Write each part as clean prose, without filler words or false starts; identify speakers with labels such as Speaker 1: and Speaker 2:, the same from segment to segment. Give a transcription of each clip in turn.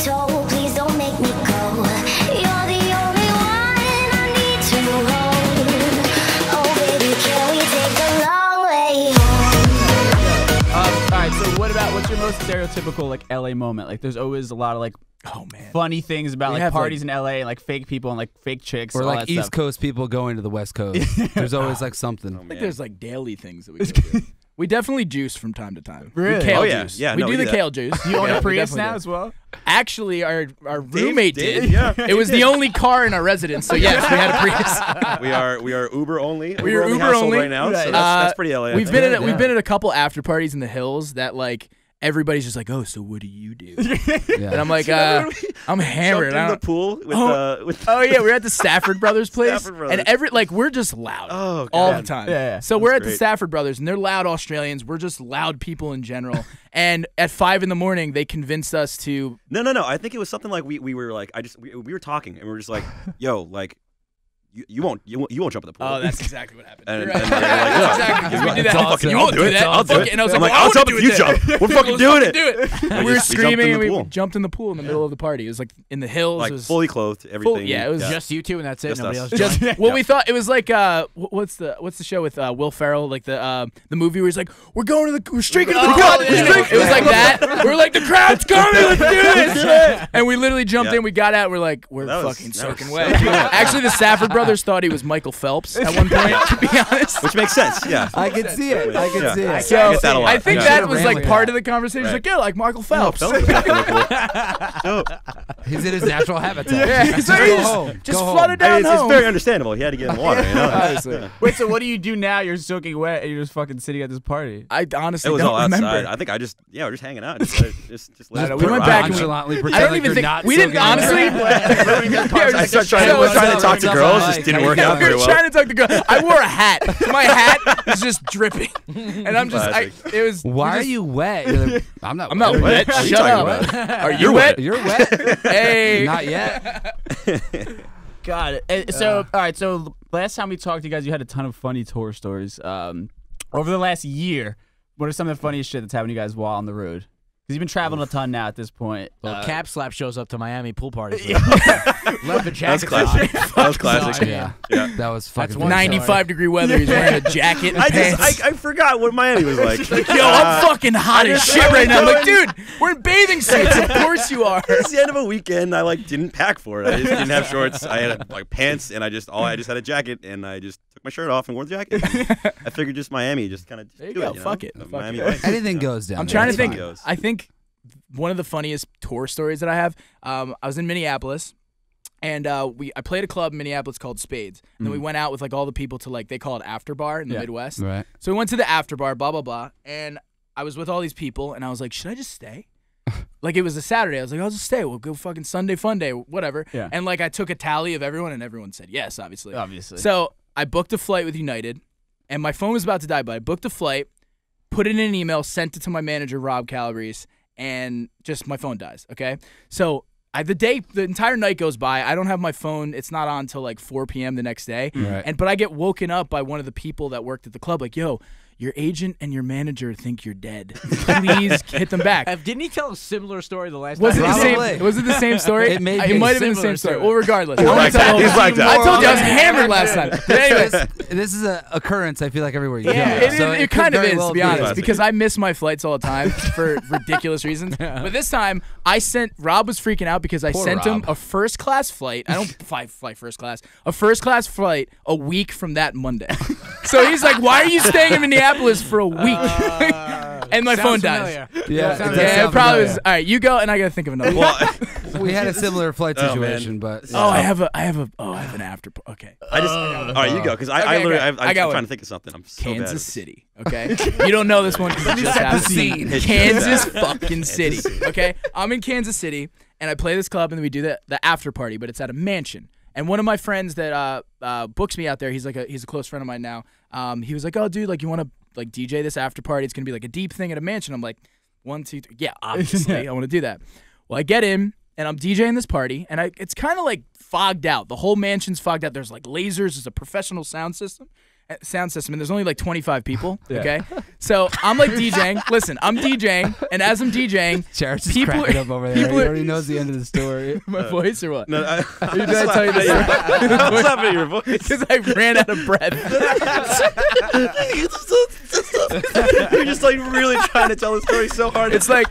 Speaker 1: told, please don't make me go. You're the only one I need to hold. Oh baby, can we take the long way home?
Speaker 2: All right, so what's your most stereotypical like LA moment? Like there's always a lot of like funny things about like parties in LA and like fake people and like fake chicks
Speaker 3: or
Speaker 2: all
Speaker 3: like
Speaker 2: that
Speaker 3: East
Speaker 2: stuff.
Speaker 3: Coast people going to the West Coast. There's always like something.
Speaker 4: I think there's like daily things that we do. We definitely juice from time to time.
Speaker 2: Really?
Speaker 4: Kale
Speaker 5: yeah.
Speaker 4: juice.
Speaker 5: Yeah,
Speaker 4: we
Speaker 5: no,
Speaker 4: do
Speaker 5: we
Speaker 4: the
Speaker 5: do
Speaker 4: kale juice.
Speaker 2: You own
Speaker 4: Yeah,
Speaker 2: a
Speaker 4: we
Speaker 2: Prius
Speaker 4: definitely
Speaker 2: now
Speaker 4: do.
Speaker 2: as well?
Speaker 4: Actually, our roommate did.
Speaker 5: Yeah.
Speaker 4: It was the only car in our residence, so yes, we had a Prius.
Speaker 5: We are Uber only.
Speaker 4: We are Uber
Speaker 5: household
Speaker 4: only
Speaker 5: right now.
Speaker 4: right.
Speaker 5: So that's pretty LA.
Speaker 4: We've been at a couple after parties in the hills that like everybody's just like, oh, so what do you do? And I'm like, I'm hammered.
Speaker 5: Jumped in the pool with
Speaker 4: oh yeah, we're at the Stafford Brothers place,
Speaker 5: Stafford Brothers.
Speaker 4: and we're just loud all the time.
Speaker 2: Yeah.
Speaker 4: So we're at the
Speaker 5: great.
Speaker 4: Stafford Brothers, and they're loud Australians. We're just loud people in general. And at 5 a.m, they convinced us to.
Speaker 5: No. I think it was something like we were like we were talking and we were just like, yo, like. You won't jump in the pool.
Speaker 4: Oh, that's exactly what happened.
Speaker 5: And,
Speaker 4: Right.
Speaker 5: and they're like,
Speaker 4: That's exactly because we do that.
Speaker 3: awesome.
Speaker 4: You won't
Speaker 5: I'll
Speaker 4: do
Speaker 5: do it.
Speaker 4: that.
Speaker 5: I'll do it.
Speaker 4: And I was
Speaker 5: I'm
Speaker 4: like,
Speaker 5: like, I'll jump
Speaker 4: do
Speaker 5: if you
Speaker 4: it
Speaker 5: jump.
Speaker 4: then.
Speaker 5: We're fucking doing it.
Speaker 4: Do it. We were
Speaker 5: We jumped
Speaker 4: screaming
Speaker 5: in
Speaker 4: and
Speaker 5: the
Speaker 4: we
Speaker 5: pool.
Speaker 4: jumped in the pool in the middle of the party. It was like in the hills.
Speaker 5: Like
Speaker 4: it was
Speaker 5: fully clothed, everything.
Speaker 4: yeah, it was
Speaker 6: Just you two and that's it.
Speaker 5: Just
Speaker 6: Nobody
Speaker 5: us.
Speaker 6: else.
Speaker 4: just well, we thought it was like what's the show with Will Ferrell, like the movie where he's like, we're streaking to the crowd. It was like that. We're like, the crowd's coming. Let's do this. And we literally jumped in. We got out. We're like, we're fucking soaking wet. Actually, the Stafford brothers thought he was Michael Phelps at one point. To be honest,
Speaker 5: Which makes sense. Yeah.
Speaker 3: I can see it. I can see it.
Speaker 4: so
Speaker 5: I get that a lot.
Speaker 4: I think
Speaker 5: Yeah.
Speaker 4: that was like
Speaker 3: Rambling
Speaker 4: part
Speaker 3: that.
Speaker 4: of the conversation. He's
Speaker 5: Right.
Speaker 4: like, yeah, like Michael Phelps.
Speaker 5: Dope.
Speaker 3: He's in his natural habitat.
Speaker 4: Yeah,
Speaker 3: Just
Speaker 4: so
Speaker 3: go
Speaker 4: he's
Speaker 3: home.
Speaker 4: just
Speaker 3: Go home.
Speaker 4: flooded down
Speaker 5: It's
Speaker 4: home.
Speaker 5: very understandable. He had to get in the water. You know.
Speaker 4: Honestly.
Speaker 2: Wait, so what do you do now? You're soaking wet and you're just fucking sitting at this party.
Speaker 4: I
Speaker 5: It
Speaker 4: honestly
Speaker 5: was
Speaker 4: don't
Speaker 5: all outside.
Speaker 4: remember.
Speaker 5: I think we're just hanging out. Just let it
Speaker 4: we went back and we-
Speaker 3: Nonchalantly
Speaker 4: I
Speaker 3: pretend
Speaker 4: don't
Speaker 3: like
Speaker 4: even
Speaker 3: you're
Speaker 4: think
Speaker 3: not
Speaker 4: we didn't
Speaker 3: soaking
Speaker 4: honestly.
Speaker 3: wet.
Speaker 5: I started trying to talk to girls. Just didn't work out
Speaker 4: We
Speaker 5: very
Speaker 4: were
Speaker 5: well.
Speaker 4: trying to talk to girl. I wore a hat. My hat was just dripping, and I'm just. It was.
Speaker 3: Why are you wet? You're like, I'm not.
Speaker 4: I'm not wet.
Speaker 5: What are you
Speaker 4: Shut
Speaker 5: talking
Speaker 4: up.
Speaker 5: about?
Speaker 4: Are you wet?
Speaker 3: You're wet.
Speaker 4: Hey.
Speaker 3: Not yet.
Speaker 2: Got it. So, all right. So, last time we talked to you guys, you had a ton of funny tour stories. Over the last year, what are some of the funniest shit that's happened to you guys while on the road? Because you've been traveling a ton now at this point.
Speaker 6: Well, Kapslap shows up to Miami pool parties. Left the
Speaker 5: That's
Speaker 6: jacket.
Speaker 5: classic. That was classic.
Speaker 3: Yeah.
Speaker 5: Yeah.
Speaker 3: That was fucking.
Speaker 6: one
Speaker 4: 95-degree weather. He's wearing a jacket and
Speaker 5: I
Speaker 4: pants.
Speaker 5: just I forgot what Miami was like.
Speaker 4: Yo, I'm fucking hot as
Speaker 5: just-
Speaker 4: shit
Speaker 5: I was
Speaker 4: right now. I'm like,
Speaker 5: going-
Speaker 4: dude, we're in bathing suits. Of course you are.
Speaker 5: It's the end of a weekend. I like didn't pack for it. I just didn't have shorts. I had like pants, and I just had a jacket, and I just took my shirt off and wore the jacket. I figured just Miami, just kind of
Speaker 4: There you
Speaker 5: do
Speaker 4: go.
Speaker 5: it.
Speaker 4: Fuck it.
Speaker 5: The
Speaker 4: Fuck
Speaker 5: Miami
Speaker 4: it.
Speaker 5: Vice.
Speaker 3: Anything goes down.
Speaker 4: I'm
Speaker 3: there.
Speaker 4: trying to
Speaker 3: It's
Speaker 4: think.
Speaker 3: fine.
Speaker 4: I think one of the funniest tour stories that I have. I was in Minneapolis, and I played a club in Minneapolis called Spades, and then we went out with like all the people to like they call it after bar in the Midwest.
Speaker 3: Right.
Speaker 4: So we went to the after bar, blah blah blah, and I was with all these people, and I was like, should I just stay? Like it was a Saturday. I was like, I'll just stay. We'll go fucking Sunday fun day, whatever.
Speaker 2: Yeah.
Speaker 4: And like I took a tally of everyone, and everyone said yes, obviously.
Speaker 2: Obviously.
Speaker 4: So I booked a flight with United, and my phone was about to die, but I booked a flight, put it in an email, sent it to my manager, Rob Calabrese, and just my phone dies, okay? So the entire night goes by. I don't have my phone. It's not on until like 4 p.m. the next day.
Speaker 3: Right.
Speaker 4: But I get woken up by one of the people that worked at the club like, yo, your agent and your manager think you're dead. Please hit them back.
Speaker 6: Didn't he tell a similar story the last
Speaker 4: Was it
Speaker 6: time?
Speaker 4: the same?
Speaker 3: Probably.
Speaker 4: Was it the same story?
Speaker 3: It may
Speaker 4: It
Speaker 3: be.
Speaker 4: might have been the
Speaker 6: Similar
Speaker 4: same story.
Speaker 6: story.
Speaker 4: Well, regardless.
Speaker 5: He's like that. He's like that.
Speaker 4: I told you I was hammered last time. But anyways,
Speaker 3: This is an occurrence. I feel like everywhere you
Speaker 4: yeah,
Speaker 3: go.
Speaker 4: it,
Speaker 3: So
Speaker 4: it
Speaker 3: could
Speaker 4: kind of
Speaker 3: very
Speaker 4: is,
Speaker 3: well
Speaker 4: to be
Speaker 3: be.
Speaker 4: honest,
Speaker 5: Classic.
Speaker 4: because I miss my flights all the time for ridiculous reasons. But this time, Rob was freaking out because I
Speaker 3: Poor
Speaker 4: sent him
Speaker 3: Rob.
Speaker 4: a first-class flight. I don't fly first class. A first-class flight a week from that Monday. So he's like, why are you staying in Minneapolis for a week? And my phone dies.
Speaker 3: Yeah,
Speaker 6: Sounds
Speaker 3: it does
Speaker 4: Yeah, it
Speaker 3: sound
Speaker 4: probably
Speaker 3: familiar.
Speaker 4: was. All right, you go, and I got to think of another one.
Speaker 5: Well,
Speaker 3: We had a similar flight
Speaker 5: Oh, man.
Speaker 3: situation, but
Speaker 4: Oh, I have an after. Okay.
Speaker 5: I just. All right, you go, because I
Speaker 4: Okay,
Speaker 5: literally,
Speaker 4: okay.
Speaker 5: I'm
Speaker 4: I got
Speaker 5: trying
Speaker 4: one.
Speaker 5: to think of something. I'm so bad at
Speaker 4: Kansas
Speaker 5: this.
Speaker 4: City, okay? You don't know this one because it just happened.
Speaker 3: scene.
Speaker 4: Kansas fucking City, okay? I'm in Kansas City, and I play this club, and then we do the after party, but it's at a mansion. And one of my friends that books me out there, he's a close friend of mine now. He was like, "Oh, dude, like you want to like DJ this after party? It's gonna be like a deep thing at a mansion." I'm like, 1, 2, 3. Yeah, obviously, I want to do that. Well, I get in, and I'm DJing this party, and it's kind of like fogged out. The whole mansion's fogged out. There's like lasers. There's a professional sound system. sound system, and there's only like 25 people. Okay, so I'm like DJing. Listen, I'm DJing, and as I'm DJing,
Speaker 3: Jared's just
Speaker 4: people
Speaker 3: cracking
Speaker 4: are-
Speaker 3: up over there.
Speaker 4: people
Speaker 3: He
Speaker 4: are-
Speaker 3: already knows the end of the story.
Speaker 4: my voice or what?
Speaker 5: No,
Speaker 4: Did I tell you this?
Speaker 5: I was laughing at your voice.
Speaker 4: Because I ran out of breath.
Speaker 5: You're just like really trying to tell the story so hard.
Speaker 4: It's like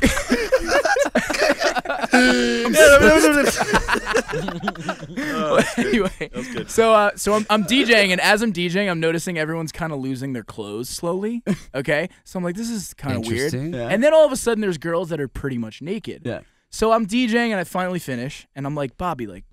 Speaker 4: anyway.
Speaker 5: That was good.
Speaker 4: So I'm DJing, and as I'm DJing, I'm noticing everyone's kind of losing their clothes slowly. Okay, so I'm like, this is kind of weird.
Speaker 3: Interesting.
Speaker 2: Yeah.
Speaker 4: And then all of a sudden, there's girls that are pretty much naked.
Speaker 2: Yeah.
Speaker 4: So I'm DJing, and I finally finish, and I'm like, Bobby, like,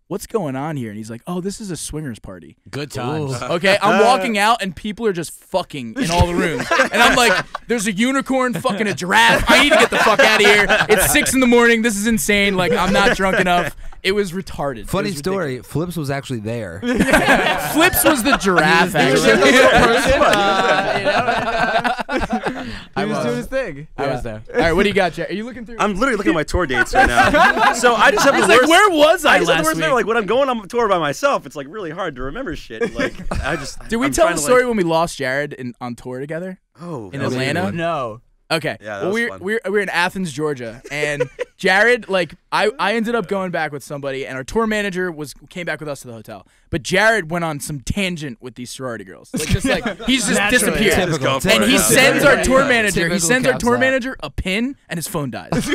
Speaker 4: what's going on here? And he's like, oh, this is a swingers party.
Speaker 6: Good times.
Speaker 4: Okay, I'm walking out and people are just fucking in all the rooms. And I'm like, there's a unicorn fucking a giraffe. I need to get the fuck out of here. It's 6 a.m. This is insane. Like, I'm not drunk enough. It was retarded.
Speaker 3: Funny
Speaker 4: It was
Speaker 3: story. Flips was actually there.
Speaker 4: ridiculous. Flips was the giraffe, actually.
Speaker 2: He was doing his thing.
Speaker 6: I was there.
Speaker 4: All right, what do you got, Jared? Are you looking through?
Speaker 5: I'm literally looking at my tour dates right now. So I just have
Speaker 4: He's
Speaker 5: the
Speaker 4: like,
Speaker 5: worst.
Speaker 4: where was I
Speaker 5: I just have the
Speaker 4: last
Speaker 5: worst
Speaker 4: week?
Speaker 5: memory. Like when I'm going on tour by myself, it's like really hard to remember shit. Like I just.
Speaker 4: Did we
Speaker 5: I'm
Speaker 4: tell
Speaker 5: trying
Speaker 4: the
Speaker 5: to,
Speaker 4: story
Speaker 5: like,
Speaker 4: when we lost Jared on tour together?
Speaker 5: Oh,
Speaker 4: in
Speaker 5: that was a good
Speaker 4: Atlanta?
Speaker 5: one.
Speaker 2: No.
Speaker 4: Okay.
Speaker 5: Yeah, that
Speaker 4: well,
Speaker 5: was fun.
Speaker 4: we're in Athens, Georgia, and Jared, like, I ended up going back with somebody, and our tour manager came back with us to the hotel. But Jared went on some tangent with these sorority girls, like he's just
Speaker 2: Naturally.
Speaker 4: disappeared.
Speaker 5: Just go for
Speaker 4: And
Speaker 5: it,
Speaker 4: he
Speaker 5: yeah.
Speaker 4: sends our tour manager. He
Speaker 3: Typical
Speaker 4: sends our tour
Speaker 3: Kapslap.
Speaker 4: manager a pin, and his phone dies.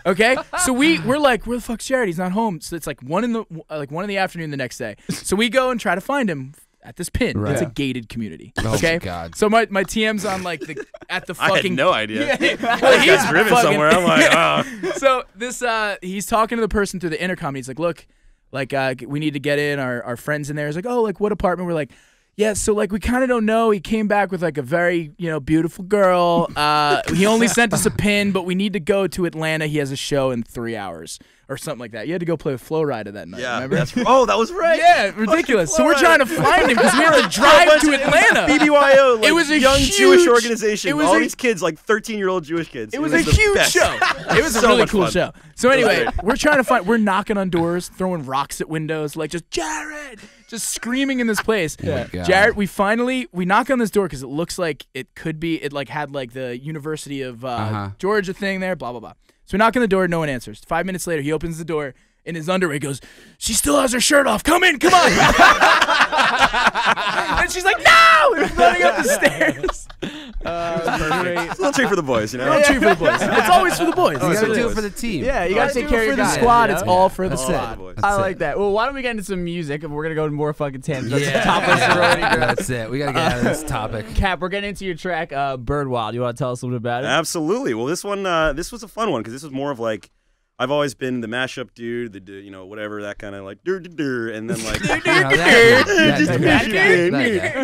Speaker 4: Okay, so we're like, where the fuck's Jared? He's not home. So it's like 1 in the afternoon the next day. So we go and try to find him at this pin.
Speaker 3: Right.
Speaker 4: It's a gated community.
Speaker 3: Oh,
Speaker 4: Okay,
Speaker 3: my God.
Speaker 4: so my TM's on like at the
Speaker 5: I
Speaker 4: fucking.
Speaker 5: had no idea.
Speaker 4: Well,
Speaker 5: He's driven
Speaker 4: fucking-
Speaker 5: somewhere. I'm like, oh.
Speaker 4: So this he's talking to the person through the intercom. And he's like, look, like we need to get in. Our friends in there. He's like, oh, like what apartment? We're like, yeah. So like we kind of don't know. He came back with like a very beautiful girl. He only sent us a pin, but we need to go to Atlanta. He has a show in 3 hours or something like that. You had to go play with Flow Rider that night.
Speaker 5: Yeah.
Speaker 4: Remember?
Speaker 5: That was right.
Speaker 4: Yeah, ridiculous. So we're
Speaker 5: Flow
Speaker 4: trying to find him because we were a drive to Atlanta.
Speaker 5: BBYO, like
Speaker 4: It was a
Speaker 5: young
Speaker 4: huge-
Speaker 5: Jewish organization.
Speaker 4: it was
Speaker 5: All
Speaker 4: a-
Speaker 5: these kids, like 13-year-old Jewish kids.
Speaker 4: It was a
Speaker 5: the
Speaker 4: huge
Speaker 5: best.
Speaker 4: show. It was a
Speaker 5: So
Speaker 4: really
Speaker 5: much
Speaker 4: cool
Speaker 5: fun.
Speaker 4: show. So
Speaker 5: was
Speaker 4: anyway,
Speaker 5: great.
Speaker 4: we're trying to find. We're knocking on doors, throwing rocks at windows, like just Jared, just screaming in this place.
Speaker 3: my God.
Speaker 4: Jared, we knock on this door because it looks like it could be. It like had like the University of Georgia thing there. Blah blah blah. So we knock on the door. No one answers. 5 minutes later, he opens the door. In his underwear, he goes, she still has her shirt off. Come in, come on. And she's like, no! And running up the stairs.
Speaker 5: It's a little treat for the boys, you know?
Speaker 4: Don't cheer for the boys. It's always for the boys.
Speaker 3: You gotta
Speaker 5: for
Speaker 3: do
Speaker 5: the
Speaker 3: it for the team.
Speaker 2: Yeah, you gotta take care of your
Speaker 4: for the
Speaker 2: guys,
Speaker 4: squad.
Speaker 2: you
Speaker 4: It's
Speaker 2: know?
Speaker 4: all for the
Speaker 5: All for the
Speaker 4: squad.
Speaker 5: boys.
Speaker 2: I like that. Well, why don't we get into some music? We're gonna go to more fucking tangents.
Speaker 3: Yeah.
Speaker 2: Topless sorority girls.
Speaker 3: That's it. We gotta get out of this topic.
Speaker 2: Cap, we're getting into your track, Bird Wild. You want to tell us a little bit about it?
Speaker 5: Absolutely. Well, this one, this was a fun one because this was more of like, I've always been the mashup dude, whatever, that kind of like, and then like,
Speaker 3: That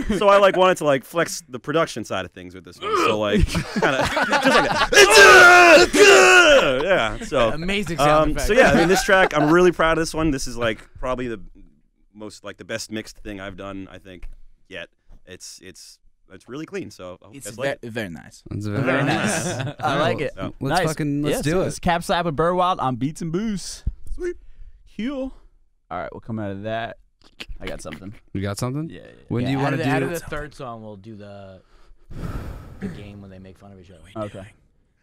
Speaker 3: guy.
Speaker 5: so I like wanted to like flex the production side of things with this one. So like, kind of just like that. Yeah. So
Speaker 6: Amazing sound effect.
Speaker 5: so yeah, I mean, this track, I'm really proud of this one. This is like probably the most like the best mixed thing I've done, I think, yet. It's really clean. So I hope you
Speaker 4: It's
Speaker 5: guys like it.
Speaker 4: very nice.
Speaker 3: That's
Speaker 2: Very nice. I like it.
Speaker 5: So,
Speaker 3: Let's
Speaker 2: Nice.
Speaker 3: do
Speaker 2: It's
Speaker 3: it.
Speaker 2: Kapslap with Bird Wild on Beats and Booze.
Speaker 5: Sweet.
Speaker 2: Cool. All right, we'll come out of that. I got something.
Speaker 3: You got something?
Speaker 2: Yeah.
Speaker 3: When do you want to
Speaker 6: Out
Speaker 3: do
Speaker 6: of the third song, we'll do the game when they make fun of each other.
Speaker 2: Okay.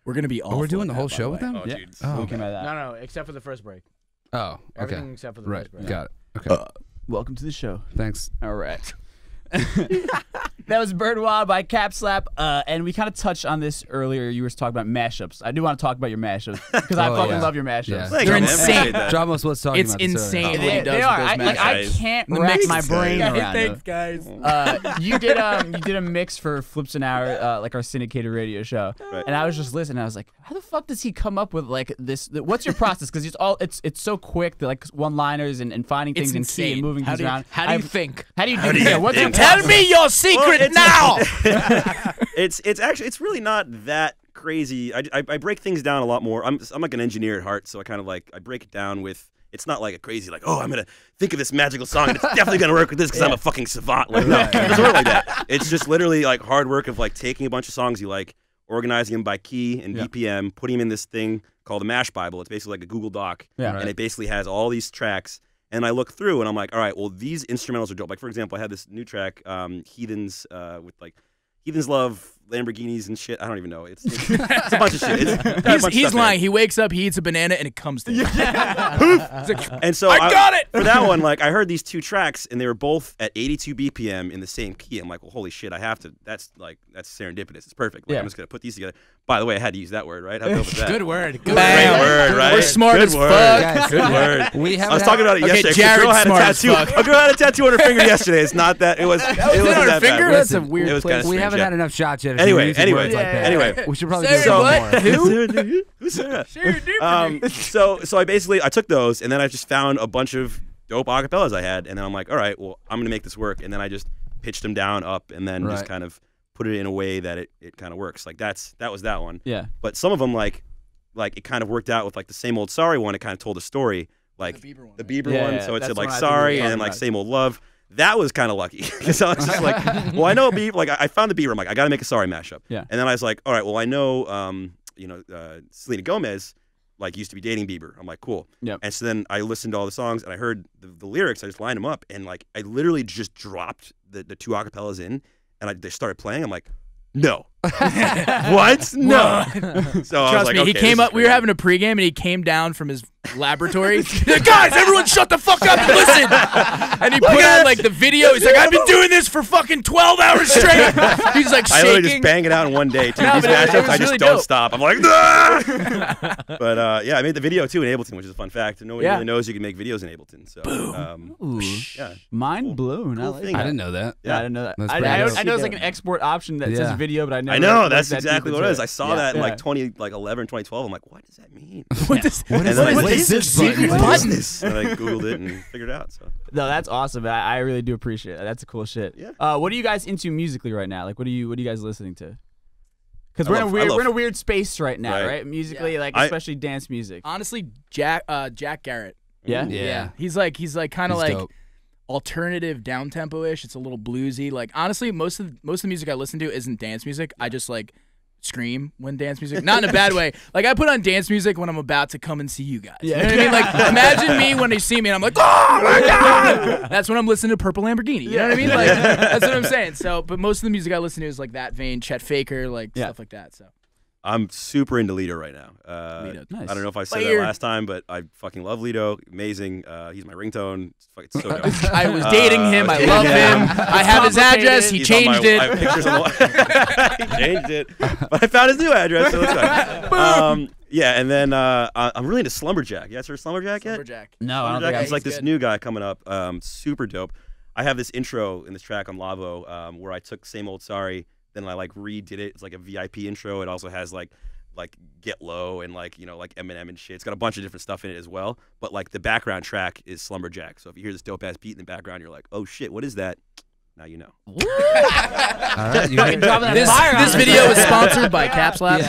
Speaker 4: We're gonna be awful.
Speaker 3: Oh, we're doing
Speaker 4: at
Speaker 3: the whole
Speaker 4: that, by
Speaker 3: show
Speaker 4: the
Speaker 3: with
Speaker 4: way.
Speaker 3: them?
Speaker 5: Oh,
Speaker 2: Yeah.
Speaker 5: dude.
Speaker 3: Oh,
Speaker 2: We'll come out of that.
Speaker 6: No, except for the first break.
Speaker 3: Oh,
Speaker 6: Everything
Speaker 3: okay.
Speaker 6: except for the
Speaker 3: Right.
Speaker 6: first break.
Speaker 3: Got it. Okay.
Speaker 2: Welcome to the show.
Speaker 3: Thanks.
Speaker 2: All right. That was Bird Wild by Kapslap, and we kind of touched on this earlier. You were talking about mashups. I do want to talk about your mashups because I
Speaker 3: Oh,
Speaker 2: fucking
Speaker 3: yeah.
Speaker 2: love your mashups.
Speaker 3: Yeah.
Speaker 5: Thank
Speaker 4: They're
Speaker 5: you, man.
Speaker 4: insane.
Speaker 5: Appreciate that.
Speaker 3: Dramos was talking
Speaker 4: It's
Speaker 3: about this earlier.
Speaker 4: insane what he
Speaker 2: They,
Speaker 4: does
Speaker 2: they
Speaker 4: with
Speaker 2: are.
Speaker 4: those
Speaker 2: I
Speaker 4: mashups.
Speaker 2: can't
Speaker 4: The
Speaker 2: wrap
Speaker 4: mix
Speaker 2: my
Speaker 4: is
Speaker 2: brain
Speaker 4: great.
Speaker 2: around them.
Speaker 4: Thanks, guys.
Speaker 2: You did a mix for Flips an Hour, like our syndicated radio show,
Speaker 5: Right.
Speaker 2: and I was just listening. I was like, how the fuck does he come up with like this? What's your process? Because it's so quick, the like one-liners and finding
Speaker 4: It's
Speaker 2: things in key and
Speaker 4: insane.
Speaker 2: moving
Speaker 6: How
Speaker 2: things
Speaker 6: do you,
Speaker 2: around.
Speaker 6: how do you think?
Speaker 2: How do you do? Yeah, what's your
Speaker 4: Tell
Speaker 2: process?
Speaker 4: me your secret now.
Speaker 5: It's really not that crazy. I break things down a lot more. I'm like an engineer at heart, so I kind of like I break it down with. It's not like a crazy like, oh, I'm gonna think of this magical song and it's definitely gonna work with this because I'm a fucking savant. Like, no, it doesn't work like that. It's just literally like hard work of like taking a bunch of songs you like, organizing them by key and BPM, putting them in this thing called the Mash Bible. It's basically like a Google Doc,
Speaker 2: Yeah.
Speaker 5: and it basically has all these tracks. And I look through and I'm like, all right, well, these instrumentals are dope. Like, for example, I had this new track, Heathens, with like, Heathens love Lamborghinis and shit. I don't even know. It's a bunch of shit.
Speaker 4: He's lying. He wakes up, he eats a banana, and it comes to him.
Speaker 5: And so
Speaker 4: I got it!
Speaker 5: For that one, like, I heard these 2 tracks, and they were both at 82 BPM in the same key. I'm like, well, holy shit, I have to. That's serendipitous. It's perfect. Like, I'm just going to put these together. By the way, I had to use that word, right? How dope is that?
Speaker 6: Good word. Good
Speaker 5: Great word, right?
Speaker 4: We're smart
Speaker 5: Good
Speaker 4: as
Speaker 5: word.
Speaker 4: fuck.
Speaker 5: Good word. I was talking about it yesterday.
Speaker 4: Jared's
Speaker 5: A girl had a
Speaker 4: smart as
Speaker 5: tattoo.
Speaker 4: fuck.
Speaker 5: A girl had a tattoo on her finger yesterday. It's not that. It wasn't
Speaker 4: on her
Speaker 5: that
Speaker 4: finger?
Speaker 5: bad.
Speaker 4: That's a weird
Speaker 5: It was
Speaker 4: place.
Speaker 5: kinda
Speaker 3: We
Speaker 5: strange,
Speaker 3: haven't
Speaker 5: yeah.
Speaker 3: had enough shots yet.
Speaker 5: Anyway,
Speaker 3: We should probably
Speaker 4: Sarah,
Speaker 3: do
Speaker 4: what?
Speaker 3: more.
Speaker 5: Who's Sarah? So I took those, and then I just found a bunch of dope acapellas I had, and then I'm like, all right, well, I'm gonna make this work, and then I just pitched them down, up, and then just kind of put it in a way that it kind of works. Like that was that one.
Speaker 2: Yeah.
Speaker 5: But some of them like it kind of worked out with like the Same Old Sorry one. It kind of told a story, like
Speaker 4: The Bieber one,
Speaker 5: the
Speaker 4: right?
Speaker 5: Bieber one.
Speaker 2: Yeah,
Speaker 5: So it
Speaker 2: that's
Speaker 5: said
Speaker 2: the
Speaker 5: like
Speaker 2: one I think we were
Speaker 5: sorry, and
Speaker 2: talking
Speaker 5: then like
Speaker 2: about.
Speaker 5: Same Old Love. That was kind of lucky because I was just like, well, I know Bieber. Like I found the Bieber. I'm like, I got to make a Sorry mashup.
Speaker 2: Yeah.
Speaker 5: And then I was like, all right, well, I know, Selena Gomez like used to be dating Bieber. I'm like, cool.
Speaker 2: Yep.
Speaker 5: And so then I listened to all the songs and I heard the lyrics. I just lined them up and like I literally just dropped the 2 acapellas in and they started playing. I'm like, no. What? No. So I was
Speaker 4: Trust
Speaker 5: like,
Speaker 4: me, he
Speaker 5: okay,
Speaker 4: came
Speaker 5: this
Speaker 4: up.
Speaker 5: is
Speaker 4: We were
Speaker 5: great.
Speaker 4: having a pregame, and he came down from his laboratory. He's like, guys, everyone, shut the fuck up and listen. And he put on like the video. He's like, I've been doing this for fucking 12 hours straight. He's like
Speaker 5: I literally
Speaker 4: shaking.
Speaker 5: just bang it out in one day too.
Speaker 4: No,
Speaker 5: These
Speaker 4: but it
Speaker 5: mashups,
Speaker 4: was
Speaker 5: I just
Speaker 4: really
Speaker 5: don't
Speaker 4: dope.
Speaker 5: stop. I'm like, ah! But yeah, I made the video too in Ableton, which is a fun fact. And nobody really knows you can make videos in Ableton. So
Speaker 2: Ooh.
Speaker 5: yeah,
Speaker 2: Mind blown. I
Speaker 5: Cool
Speaker 2: like
Speaker 5: thing.
Speaker 2: that.
Speaker 3: I didn't know that.
Speaker 2: Yeah, I didn't know that.
Speaker 3: That's
Speaker 2: I
Speaker 3: pretty dope.
Speaker 2: know it's like an export option that says
Speaker 3: Yeah.
Speaker 2: video, but I never.
Speaker 5: I know
Speaker 2: looked
Speaker 5: that's
Speaker 2: that
Speaker 5: exactly
Speaker 2: deep
Speaker 5: what it
Speaker 2: into
Speaker 5: is. I saw that in
Speaker 2: Yeah.
Speaker 5: like 2011, 2012. I'm like, what does that mean?
Speaker 4: What does-
Speaker 5: And then I
Speaker 3: what
Speaker 5: like,
Speaker 3: is this
Speaker 4: secret
Speaker 3: button?
Speaker 5: what is
Speaker 4: button?
Speaker 5: this? And I googled it and figured it out. So
Speaker 2: No, that's awesome. I really do appreciate it. That's a cool shit.
Speaker 5: Yeah.
Speaker 2: What are you guys into musically right now? Like, what are you guys listening to? Because
Speaker 5: I love-
Speaker 2: we're in a weird space right now,
Speaker 5: Right.
Speaker 2: right? Musically, like especially dance music.
Speaker 4: Honestly, Jack Garrett.
Speaker 2: Yeah.
Speaker 3: Yeah.
Speaker 4: He's like kind of
Speaker 3: He's
Speaker 4: like
Speaker 3: dope.
Speaker 4: alternative down tempo ish. It's a little bluesy. Like honestly, most of the music I listen to isn't dance music. I just like scream when dance music, not in a bad way. Like I put on dance music when I'm about to come and see you guys. You know what I mean? Like imagine me when they see me and I'm like, oh my god. That's when I'm listening to Purple Lamborghini. You know what I mean? Like that's what I'm saying. So, but most of the music I listen to is like that vein, Chet Faker, like stuff like that. So.
Speaker 5: I'm super into Lido right now.
Speaker 4: Lido,
Speaker 2: nice.
Speaker 5: I don't know if I said
Speaker 4: Fire.
Speaker 5: that last time, but I fucking love Lido. Amazing. He's my ringtone. It's so dope.
Speaker 4: I was dating him. I
Speaker 5: dating
Speaker 4: love
Speaker 5: him.
Speaker 4: him. I have his address. He
Speaker 5: He's on
Speaker 4: changed
Speaker 5: my-
Speaker 4: it.
Speaker 5: I have pictures on the he changed it, but I found his new address. So it's fine. Yeah, and then I'm really into Slumberjack. You guys heard Slumberjack yet?
Speaker 4: Lumberjack.
Speaker 2: No, I don't
Speaker 5: Slumberjack
Speaker 2: think
Speaker 5: is like
Speaker 4: he's
Speaker 5: this
Speaker 4: good.
Speaker 5: new guy coming up. Super dope. I have this intro in this track on Lavo where I took Same Old Sorry, then I like redid it. It's like a VIP intro. It also has like Get Low and like Eminem and shit. It's got a bunch of different stuff in it as well. But like the background track is Slumberjack. So if you hear this dope ass beat in the background, you're like, oh shit, what is that? Now you know.
Speaker 3: All right, you heard,
Speaker 4: This video is sponsored by Kapslap.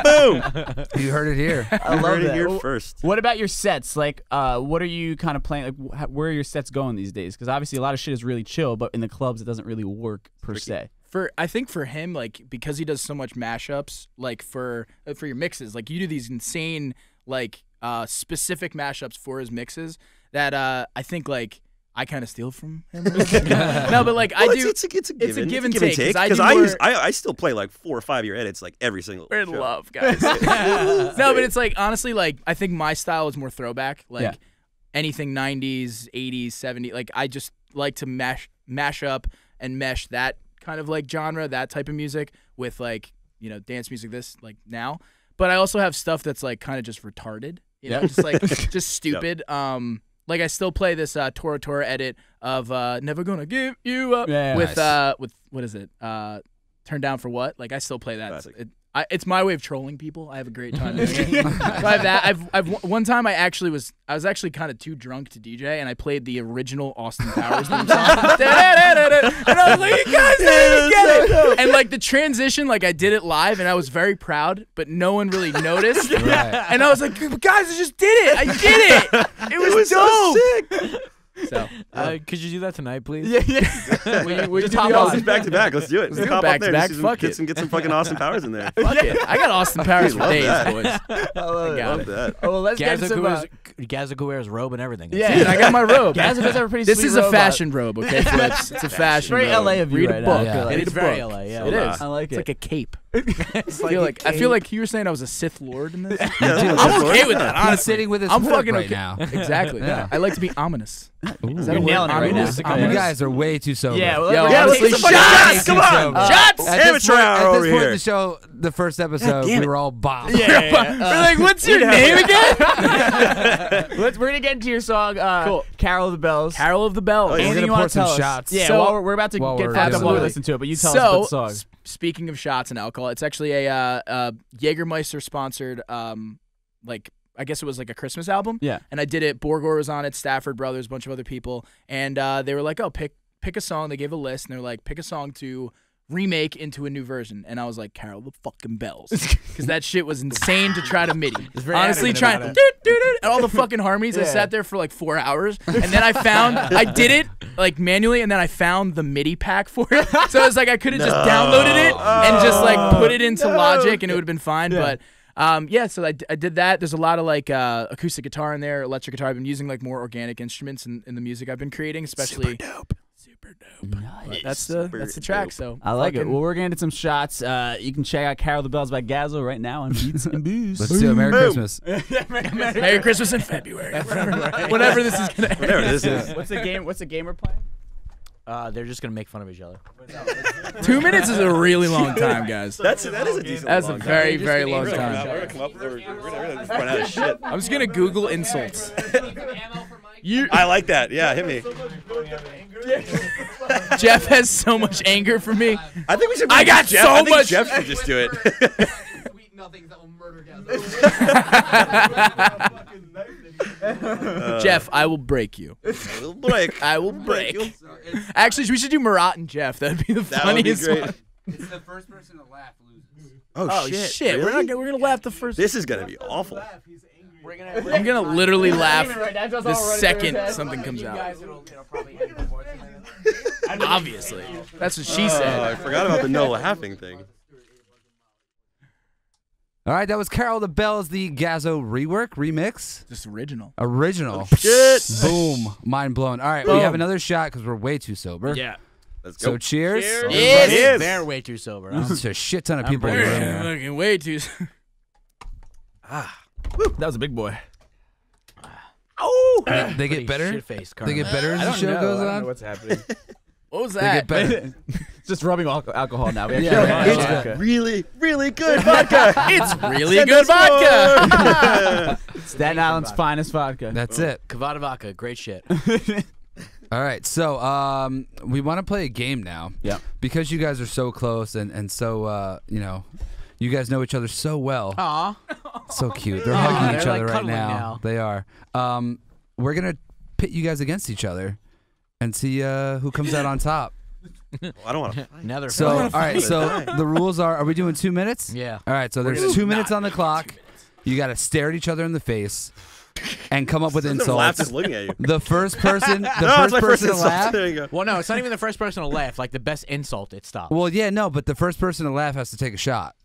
Speaker 5: Boom!
Speaker 3: you heard it here.
Speaker 2: I love
Speaker 5: Heard it
Speaker 2: that.
Speaker 5: here
Speaker 2: Well,
Speaker 5: first.
Speaker 2: What about your sets? Like, what are you kind of playing? Like, where are your sets going these days? Because obviously a lot of shit is really chill, but in the clubs it doesn't really work per se.
Speaker 4: I think for him, like because he does so much mashups, like for your mixes, like you do these insane like specific mashups for his mixes that I think like I kind of steal from him. No, but like
Speaker 5: Well,
Speaker 4: I do.
Speaker 5: It's a give
Speaker 4: and take, 'cause I
Speaker 5: Because
Speaker 4: do
Speaker 5: I still play like 4 or 5 year edits like every single.
Speaker 4: We're in
Speaker 5: show.
Speaker 4: love, guys. No, but it's like honestly, like I think my style is more throwback, like anything 90s, 80s, 70s. Like I just like to mash up and mesh that kind of like genre, that type of music with like dance music. This like now, but I also have stuff that's like kind of just retarded, just like just stupid. Like I still play this Tora Tora edit of "Never Gonna Give You Up" with what is it? Turn Down for What? Like I still play that.
Speaker 5: Classic.
Speaker 4: It's my way of trolling people. I have a great time doing it. So I have that. I've one time I was actually kind of too drunk to DJ, and I played the original Austin Powers theme song. And I was like, you guys didn't even get it. And like the transition, like I did it live, and I was very proud, but no one really noticed.
Speaker 3: Right.
Speaker 4: And I was like, guys, I just did it. I did it. It was dope.
Speaker 5: So sick.
Speaker 4: So
Speaker 6: Could you do that tonight, please?
Speaker 2: Yeah.
Speaker 4: We
Speaker 2: Just
Speaker 4: do
Speaker 2: hop
Speaker 4: the
Speaker 2: on.
Speaker 4: Austin-
Speaker 5: Back to back. Let's do it.
Speaker 4: do it
Speaker 5: Hop
Speaker 4: back
Speaker 5: up there.
Speaker 4: to back.
Speaker 5: Get
Speaker 4: Fuck
Speaker 5: get some fucking Austin Powers in there.
Speaker 4: Fuck it. I got Austin Powers for
Speaker 5: Love
Speaker 4: days,
Speaker 5: that.
Speaker 4: boys.
Speaker 2: I love
Speaker 4: got
Speaker 2: it.
Speaker 4: it.
Speaker 5: That.
Speaker 2: Oh, well, let's get to some.
Speaker 6: Gazzo wears robe and everything.
Speaker 2: Yeah.
Speaker 4: Dude, I got my robe.
Speaker 2: Gazzo does have a pretty
Speaker 4: This
Speaker 2: sweet
Speaker 4: is a
Speaker 2: robe
Speaker 4: fashion robe, okay, Flips? It's a fashion
Speaker 2: Very
Speaker 4: robe.
Speaker 2: LA of you
Speaker 4: Read
Speaker 2: right
Speaker 4: a book.
Speaker 2: now.
Speaker 3: Yeah.
Speaker 4: Read
Speaker 6: It's
Speaker 4: a
Speaker 6: very
Speaker 4: book.
Speaker 6: LA, yeah.
Speaker 4: It is.
Speaker 2: I like
Speaker 4: It's
Speaker 2: it.
Speaker 4: like a cape.
Speaker 6: It's
Speaker 4: I feel like you were saying I was a Sith Lord in this.
Speaker 5: Yeah,
Speaker 4: I'm okay with that,
Speaker 3: He's
Speaker 4: honestly.
Speaker 3: sitting with his
Speaker 4: I'm
Speaker 3: hood
Speaker 4: fucking
Speaker 3: right
Speaker 4: okay.
Speaker 3: now.
Speaker 4: Exactly.
Speaker 3: Yeah.
Speaker 4: I like to be ominous. Is that
Speaker 2: You're
Speaker 4: a word?
Speaker 2: nailing it right now.
Speaker 4: Ominous?
Speaker 2: You
Speaker 3: You
Speaker 4: Ominous?
Speaker 3: guys are way too sober.
Speaker 2: Yeah, well,
Speaker 4: Yo,
Speaker 2: we're gonna
Speaker 4: honestly,
Speaker 2: take some
Speaker 4: shots!
Speaker 5: Come on!
Speaker 4: Shots!
Speaker 3: At this
Speaker 5: Amateur
Speaker 3: point-
Speaker 5: hour
Speaker 3: at
Speaker 5: over
Speaker 3: this point in
Speaker 5: here.
Speaker 3: the show, the first episode, we were all bombed.
Speaker 2: Yeah.
Speaker 4: We're like, what's your name again?
Speaker 2: We're gonna get into your song,
Speaker 4: Cool.
Speaker 2: Carol of the Bells.
Speaker 4: Carol of the Bells.
Speaker 5: Oh, yeah.
Speaker 3: We're
Speaker 2: Anything
Speaker 3: gonna
Speaker 2: you want
Speaker 3: pour
Speaker 2: to
Speaker 3: some
Speaker 2: tell us?
Speaker 3: shots.
Speaker 2: Yeah,
Speaker 4: So-
Speaker 2: while we're about to
Speaker 3: while
Speaker 2: get
Speaker 3: we're
Speaker 2: fucked up while we
Speaker 3: doing it.
Speaker 2: listen to it, but you tell us about the song.
Speaker 4: Speaking of shots and alcohol, it's actually a Jägermeister sponsored, like, I guess it was like a Christmas album.
Speaker 2: Yeah.
Speaker 4: And I did it. Borgor was on it, Stafford Brothers, a bunch of other people. And they were like, oh, pick a song. They gave a list, and they're like, pick a song to remake into a new version. And I was like, Carol the fucking Bells. Because that shit was insane to try to MIDI.
Speaker 6: very
Speaker 4: Honestly,
Speaker 6: adamant
Speaker 4: trying
Speaker 6: about
Speaker 4: and all the fucking harmonies. I sat there for like 4 hours. And then I did it like manually, and then I found the MIDI pack for it. So it's like I could have just downloaded it and just like put it into Logic, and it would have been fine. But so I did that. There's a lot of like acoustic guitar in there, electric guitar. I've been using like more organic instruments in the music I've been creating, especially. Super dope. That's the track.
Speaker 5: dope.
Speaker 4: So
Speaker 2: I like it.
Speaker 4: fucking-
Speaker 2: Well, we're gonna get some shots. You can check out Carol of the Bells by Gazzo right now on Beats and Booze.
Speaker 3: Let's do it. Merry Christmas.
Speaker 4: Merry Christmas in February. Whenever this is gonna.
Speaker 5: Whatever this is.
Speaker 2: What's the game? What's the game we're playing?
Speaker 6: They're just gonna make fun of each other.
Speaker 4: 2 minutes is a really long time, guys.
Speaker 5: That is a decent.
Speaker 4: That's a
Speaker 5: long time.
Speaker 4: very, very long
Speaker 5: We're gonna
Speaker 4: time.
Speaker 5: come up. We're gonna run out of shit.
Speaker 4: I'm just gonna Google insults.
Speaker 5: I like that. Yeah, hit me.
Speaker 4: Jeff has so much anger for me.
Speaker 5: I think we should.
Speaker 4: I got
Speaker 5: Jeff,
Speaker 4: so
Speaker 5: I think
Speaker 4: much-
Speaker 5: Jeff should just do it.
Speaker 7: Sweet nothings that will murder Gazzo.
Speaker 4: Jeff, I will break you.
Speaker 5: We'll break.
Speaker 4: I will break.
Speaker 5: you.
Speaker 4: Actually, we should do Marat and Jeff. That'd be the
Speaker 5: That would be
Speaker 4: funniest
Speaker 5: great.
Speaker 4: one.
Speaker 7: It's the first person to laugh loses.
Speaker 5: Oh,
Speaker 4: Shit,
Speaker 5: really?
Speaker 4: we're gonna laugh the first.
Speaker 5: This is gonna be awful.
Speaker 4: I'm gonna literally laugh the second something comes out. Obviously, that's what she
Speaker 5: Oh, I
Speaker 4: said.
Speaker 5: forgot about the no laughing thing.
Speaker 3: All right, that was Carol the Bells, the Gazzo remix.
Speaker 4: Just original.
Speaker 3: Original.
Speaker 5: Shit.
Speaker 3: Boom. Mind blown. All right, we have another shot because we're way too sober.
Speaker 2: Yeah.
Speaker 5: Let's go.
Speaker 3: So cheers.
Speaker 5: Cheers.
Speaker 4: Yes.
Speaker 5: Cheers.
Speaker 6: They're way too sober. Huh?
Speaker 3: There's a shit ton of people in the room. here.
Speaker 4: Fucking way too.
Speaker 2: That was a big boy.
Speaker 5: Oh.
Speaker 3: They get better.
Speaker 6: Shit-faced
Speaker 3: They get better as
Speaker 2: I
Speaker 3: the
Speaker 2: don't
Speaker 3: show
Speaker 2: know.
Speaker 3: goes
Speaker 2: I don't know
Speaker 3: on.
Speaker 2: what's happening.
Speaker 4: What was
Speaker 3: They
Speaker 4: that?
Speaker 3: get better.
Speaker 2: It's just rubbing alcohol now. We actually
Speaker 3: Yeah,
Speaker 2: have
Speaker 3: it's
Speaker 2: vodka.
Speaker 5: Really, really good vodka.
Speaker 4: It's really good vodka.
Speaker 2: Staten Island's finest vodka.
Speaker 3: That's it.
Speaker 6: Kavada vodka, great shit.
Speaker 3: All right, so we want to play a game now.
Speaker 2: Yeah.
Speaker 3: Because you guys are so close and so you guys know each other so well.
Speaker 6: Aw.
Speaker 3: So cute. They're hugging
Speaker 6: they're
Speaker 3: each
Speaker 6: like
Speaker 3: other right
Speaker 6: cuddling
Speaker 3: now.
Speaker 6: now.
Speaker 3: They are. We're gonna pit you guys against each other and see who comes out on top.
Speaker 5: Well, I don't want to.
Speaker 6: Now they're
Speaker 3: So, all
Speaker 6: fighting.
Speaker 3: right. So the rules are we doing 2 minutes?
Speaker 6: Yeah.
Speaker 3: All right. So
Speaker 4: gonna
Speaker 3: there's 2
Speaker 4: do
Speaker 3: minutes on the clock. You got to stare at each other in the face and come up with
Speaker 5: Laugh
Speaker 3: insults.
Speaker 5: just looking at you.
Speaker 3: The first person,
Speaker 5: No, it's my first
Speaker 3: to
Speaker 5: insult.
Speaker 3: laugh.
Speaker 5: There you go.
Speaker 6: Well, no, it's not even the first person to laugh. Like the best insult, it stops.
Speaker 3: Well, yeah, no, but the first person to laugh has to take a shot.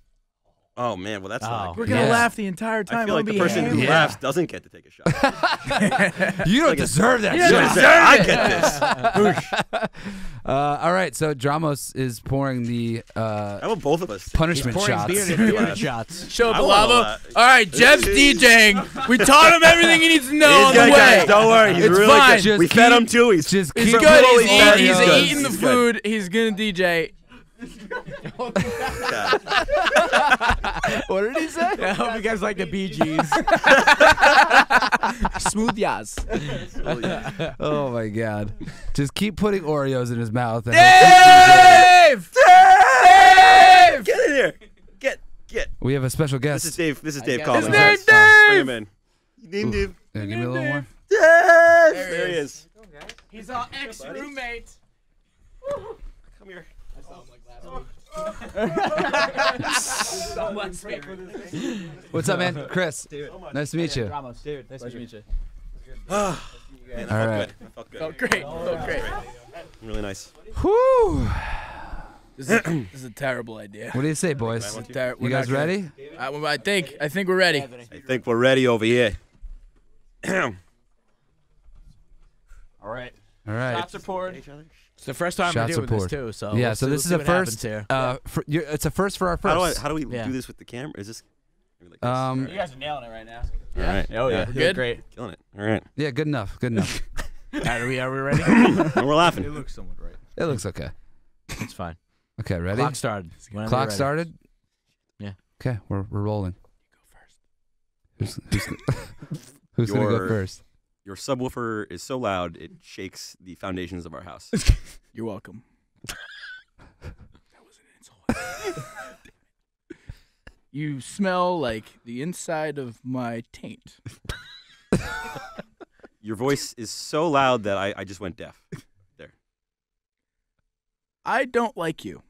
Speaker 5: Oh man, well that's not.
Speaker 4: We're
Speaker 5: good.
Speaker 4: gonna
Speaker 3: Yeah.
Speaker 4: laugh the entire time.
Speaker 5: I feel like
Speaker 4: I'll
Speaker 5: the
Speaker 4: be
Speaker 5: person who
Speaker 4: hammered.
Speaker 5: laughs doesn't get to take a shot.
Speaker 3: You don't deserve that
Speaker 4: You don't
Speaker 3: shot.
Speaker 5: I get this.
Speaker 3: All right, so Dramos is pouring the
Speaker 5: How about both of us?
Speaker 3: punishment
Speaker 6: Pouring
Speaker 3: shots.
Speaker 6: beer and beer shots.
Speaker 4: Show up
Speaker 5: I
Speaker 4: the
Speaker 5: wanna
Speaker 4: lava.
Speaker 5: laugh.
Speaker 4: All right, Jeff's DJing. We taught him everything he needs to know on
Speaker 5: He's
Speaker 4: the
Speaker 5: good, guys.
Speaker 4: way.
Speaker 5: Don't worry. He's
Speaker 4: It's
Speaker 5: really
Speaker 4: fine.
Speaker 5: good.
Speaker 3: Just
Speaker 5: We fed
Speaker 3: keep-
Speaker 5: him too. He's
Speaker 3: Just
Speaker 4: He's
Speaker 3: keep
Speaker 4: good.
Speaker 3: rolling
Speaker 4: He's,
Speaker 3: that.
Speaker 4: he's
Speaker 5: good.
Speaker 4: eating the
Speaker 5: He's
Speaker 4: food. He's gonna DJ.
Speaker 6: What did he say? I hope you guys like the Bee Gees.
Speaker 4: Smooth yas.
Speaker 3: Oh my god! Just keep putting Oreos in his mouth. And
Speaker 4: Dave! Dave!
Speaker 5: Get in here. Get.
Speaker 3: we have a special guest.
Speaker 5: This is Dave. This is Dave
Speaker 6: guess
Speaker 5: calling.
Speaker 4: His name's
Speaker 5: Bring him
Speaker 4: Dave!
Speaker 5: in. Name Dave.
Speaker 3: Give me a little more.
Speaker 5: Dave. There he is.
Speaker 4: He's our ex-roommate.
Speaker 5: Come here.
Speaker 3: What's up, man? Chris. Nice to meet you.
Speaker 2: Ramos, dude. Nice to meet you.
Speaker 5: Man, that felt
Speaker 3: right.
Speaker 5: good. That felt good.
Speaker 4: Felt great. Felt great.
Speaker 5: Really nice.
Speaker 3: Whew.
Speaker 4: This is a terrible idea.
Speaker 3: What do you say, boys? You guys ready?
Speaker 4: I think we're ready.
Speaker 5: I think we're ready over here.
Speaker 2: All right.
Speaker 3: All right.
Speaker 2: Shots are poured.
Speaker 6: It's the first time
Speaker 3: Shots
Speaker 6: we're doing
Speaker 3: are
Speaker 6: this
Speaker 3: poured.
Speaker 6: too, so
Speaker 3: Yeah,
Speaker 6: we'll
Speaker 3: so
Speaker 6: see-
Speaker 3: this is
Speaker 6: we'll
Speaker 3: a
Speaker 6: see what
Speaker 3: first.
Speaker 6: happens here.
Speaker 3: It's a first for our first.
Speaker 5: How do we
Speaker 6: Yeah.
Speaker 5: do this with the camera? Is this maybe like this?
Speaker 2: You guys are nailing it right now.
Speaker 5: All right.
Speaker 2: Oh yeah,
Speaker 4: We're good?
Speaker 2: Great.
Speaker 5: Killing it. All right.
Speaker 3: Yeah, good enough. Good enough.
Speaker 6: Are we ready?
Speaker 5: And we're laughing.
Speaker 6: It looks somewhat right.
Speaker 3: It looks okay.
Speaker 6: It's fine.
Speaker 3: Okay, ready?
Speaker 6: Clock started. Whenever you're
Speaker 3: Clock
Speaker 6: ready.
Speaker 3: started.
Speaker 6: Yeah.
Speaker 3: Okay, we're rolling. Who's who's gonna go
Speaker 5: Your-
Speaker 3: first?
Speaker 5: Your subwoofer is so loud it shakes the foundations of our house.
Speaker 4: You're welcome. You smell like the inside of my taint.
Speaker 5: Your voice is so loud that I just went deaf. There.
Speaker 4: I don't like you.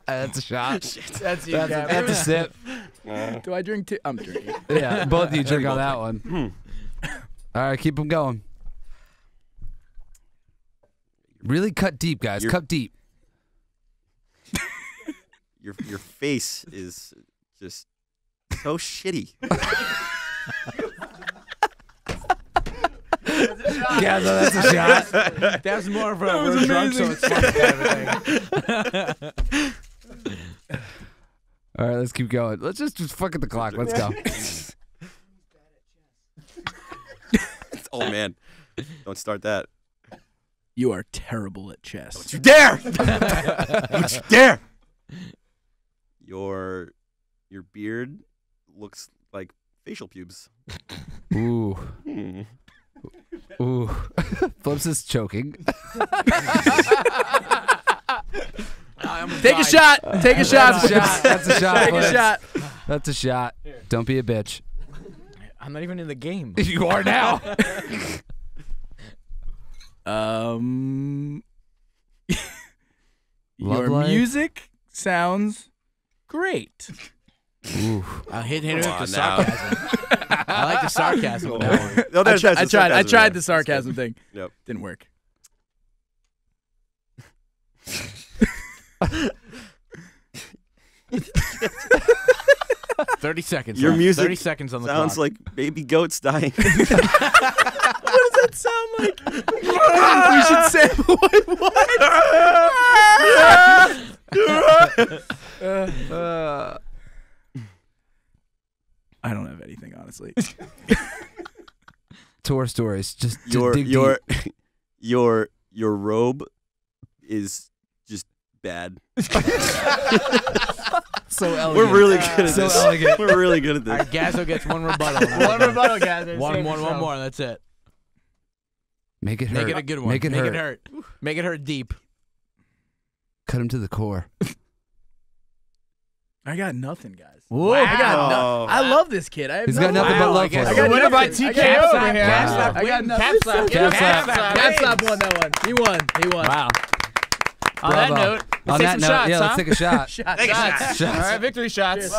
Speaker 3: That's a shot.
Speaker 2: That's you.
Speaker 3: That's a sip.
Speaker 4: Do I drink too? I'm drinking.
Speaker 3: Yeah, both of you drink on that one. All right, keep them going. Really cut deep, guys.
Speaker 5: You're-
Speaker 3: Cut deep.
Speaker 5: Your face is just so shitty.
Speaker 3: Yeah, no, that's a shot.
Speaker 6: That's more of a we're drunk, so it's fun kind of thing.
Speaker 3: All right, let's keep going. Let's just fuck at the clock. Let's go.
Speaker 5: Oh man, don't start that.
Speaker 4: You are terrible at chess.
Speaker 5: You dare! Don't you dare! Your beard looks like facial pubes.
Speaker 3: Ooh,
Speaker 5: Hmm.
Speaker 3: ooh. Flips is choking.
Speaker 4: Take a shot. Take a shot.
Speaker 3: That's a shot. That's a shot.
Speaker 4: Take a
Speaker 3: Flips.
Speaker 4: shot.
Speaker 3: That's a shot. Don't be a bitch.
Speaker 6: I'm not even in the game.
Speaker 3: You are now. Love
Speaker 4: Your
Speaker 3: life?
Speaker 4: music sounds great.
Speaker 3: Ooh.
Speaker 6: I'll hit him with
Speaker 5: Come
Speaker 6: the
Speaker 5: on now.
Speaker 6: sarcasm. I like the sarcasm. with that one.
Speaker 5: No,
Speaker 4: I
Speaker 5: that's the
Speaker 4: tried
Speaker 5: sarcasm,
Speaker 4: the
Speaker 5: yeah.
Speaker 4: sarcasm thing.
Speaker 5: Yep.
Speaker 4: Didn't work.
Speaker 6: 30 seconds.
Speaker 5: Your
Speaker 6: left.
Speaker 5: music
Speaker 6: 30 seconds on the
Speaker 5: Sounds
Speaker 6: clock.
Speaker 5: like baby goats dying.
Speaker 4: What does that sound like? We should sample what? I don't have anything, honestly.
Speaker 3: Tour stories. Just
Speaker 5: your
Speaker 3: dig
Speaker 5: your
Speaker 3: deep.
Speaker 5: your robe is just bad.
Speaker 3: So elegant.
Speaker 5: We're really good at
Speaker 3: So
Speaker 5: this.
Speaker 3: elegant.
Speaker 5: We're really good at
Speaker 6: All
Speaker 5: this.
Speaker 6: right, Gazzo gets one rebuttal.
Speaker 2: One rebuttal, guys.
Speaker 6: One more. That's it.
Speaker 3: Make it hurt.
Speaker 6: Make it a good one.
Speaker 3: Make it hurt.
Speaker 6: Make it hurt deep.
Speaker 3: Cut him to the core.
Speaker 4: I got nothing, guys.
Speaker 2: Whoa.
Speaker 4: I got
Speaker 5: Wow.
Speaker 4: I love this kid. I have
Speaker 3: He's got
Speaker 4: nothing.
Speaker 3: nothing but
Speaker 6: Wow,
Speaker 3: love
Speaker 6: I guess
Speaker 3: for
Speaker 4: I
Speaker 3: him.
Speaker 4: got
Speaker 2: Winner by
Speaker 4: nothing.
Speaker 2: TKO
Speaker 4: I got
Speaker 2: over here.
Speaker 3: Wow.
Speaker 4: I got nothing.
Speaker 2: Kapslap.
Speaker 3: Kapslap.
Speaker 4: Kapslap won that one. He won. He won.
Speaker 2: Wow. On that
Speaker 3: Bravo.
Speaker 2: note, let's
Speaker 3: On
Speaker 2: take
Speaker 3: that
Speaker 2: some
Speaker 3: note,
Speaker 2: shots,
Speaker 3: yeah,
Speaker 2: huh?
Speaker 3: let's take a shot.
Speaker 4: Shot.
Speaker 2: Shots. All right, victory shots.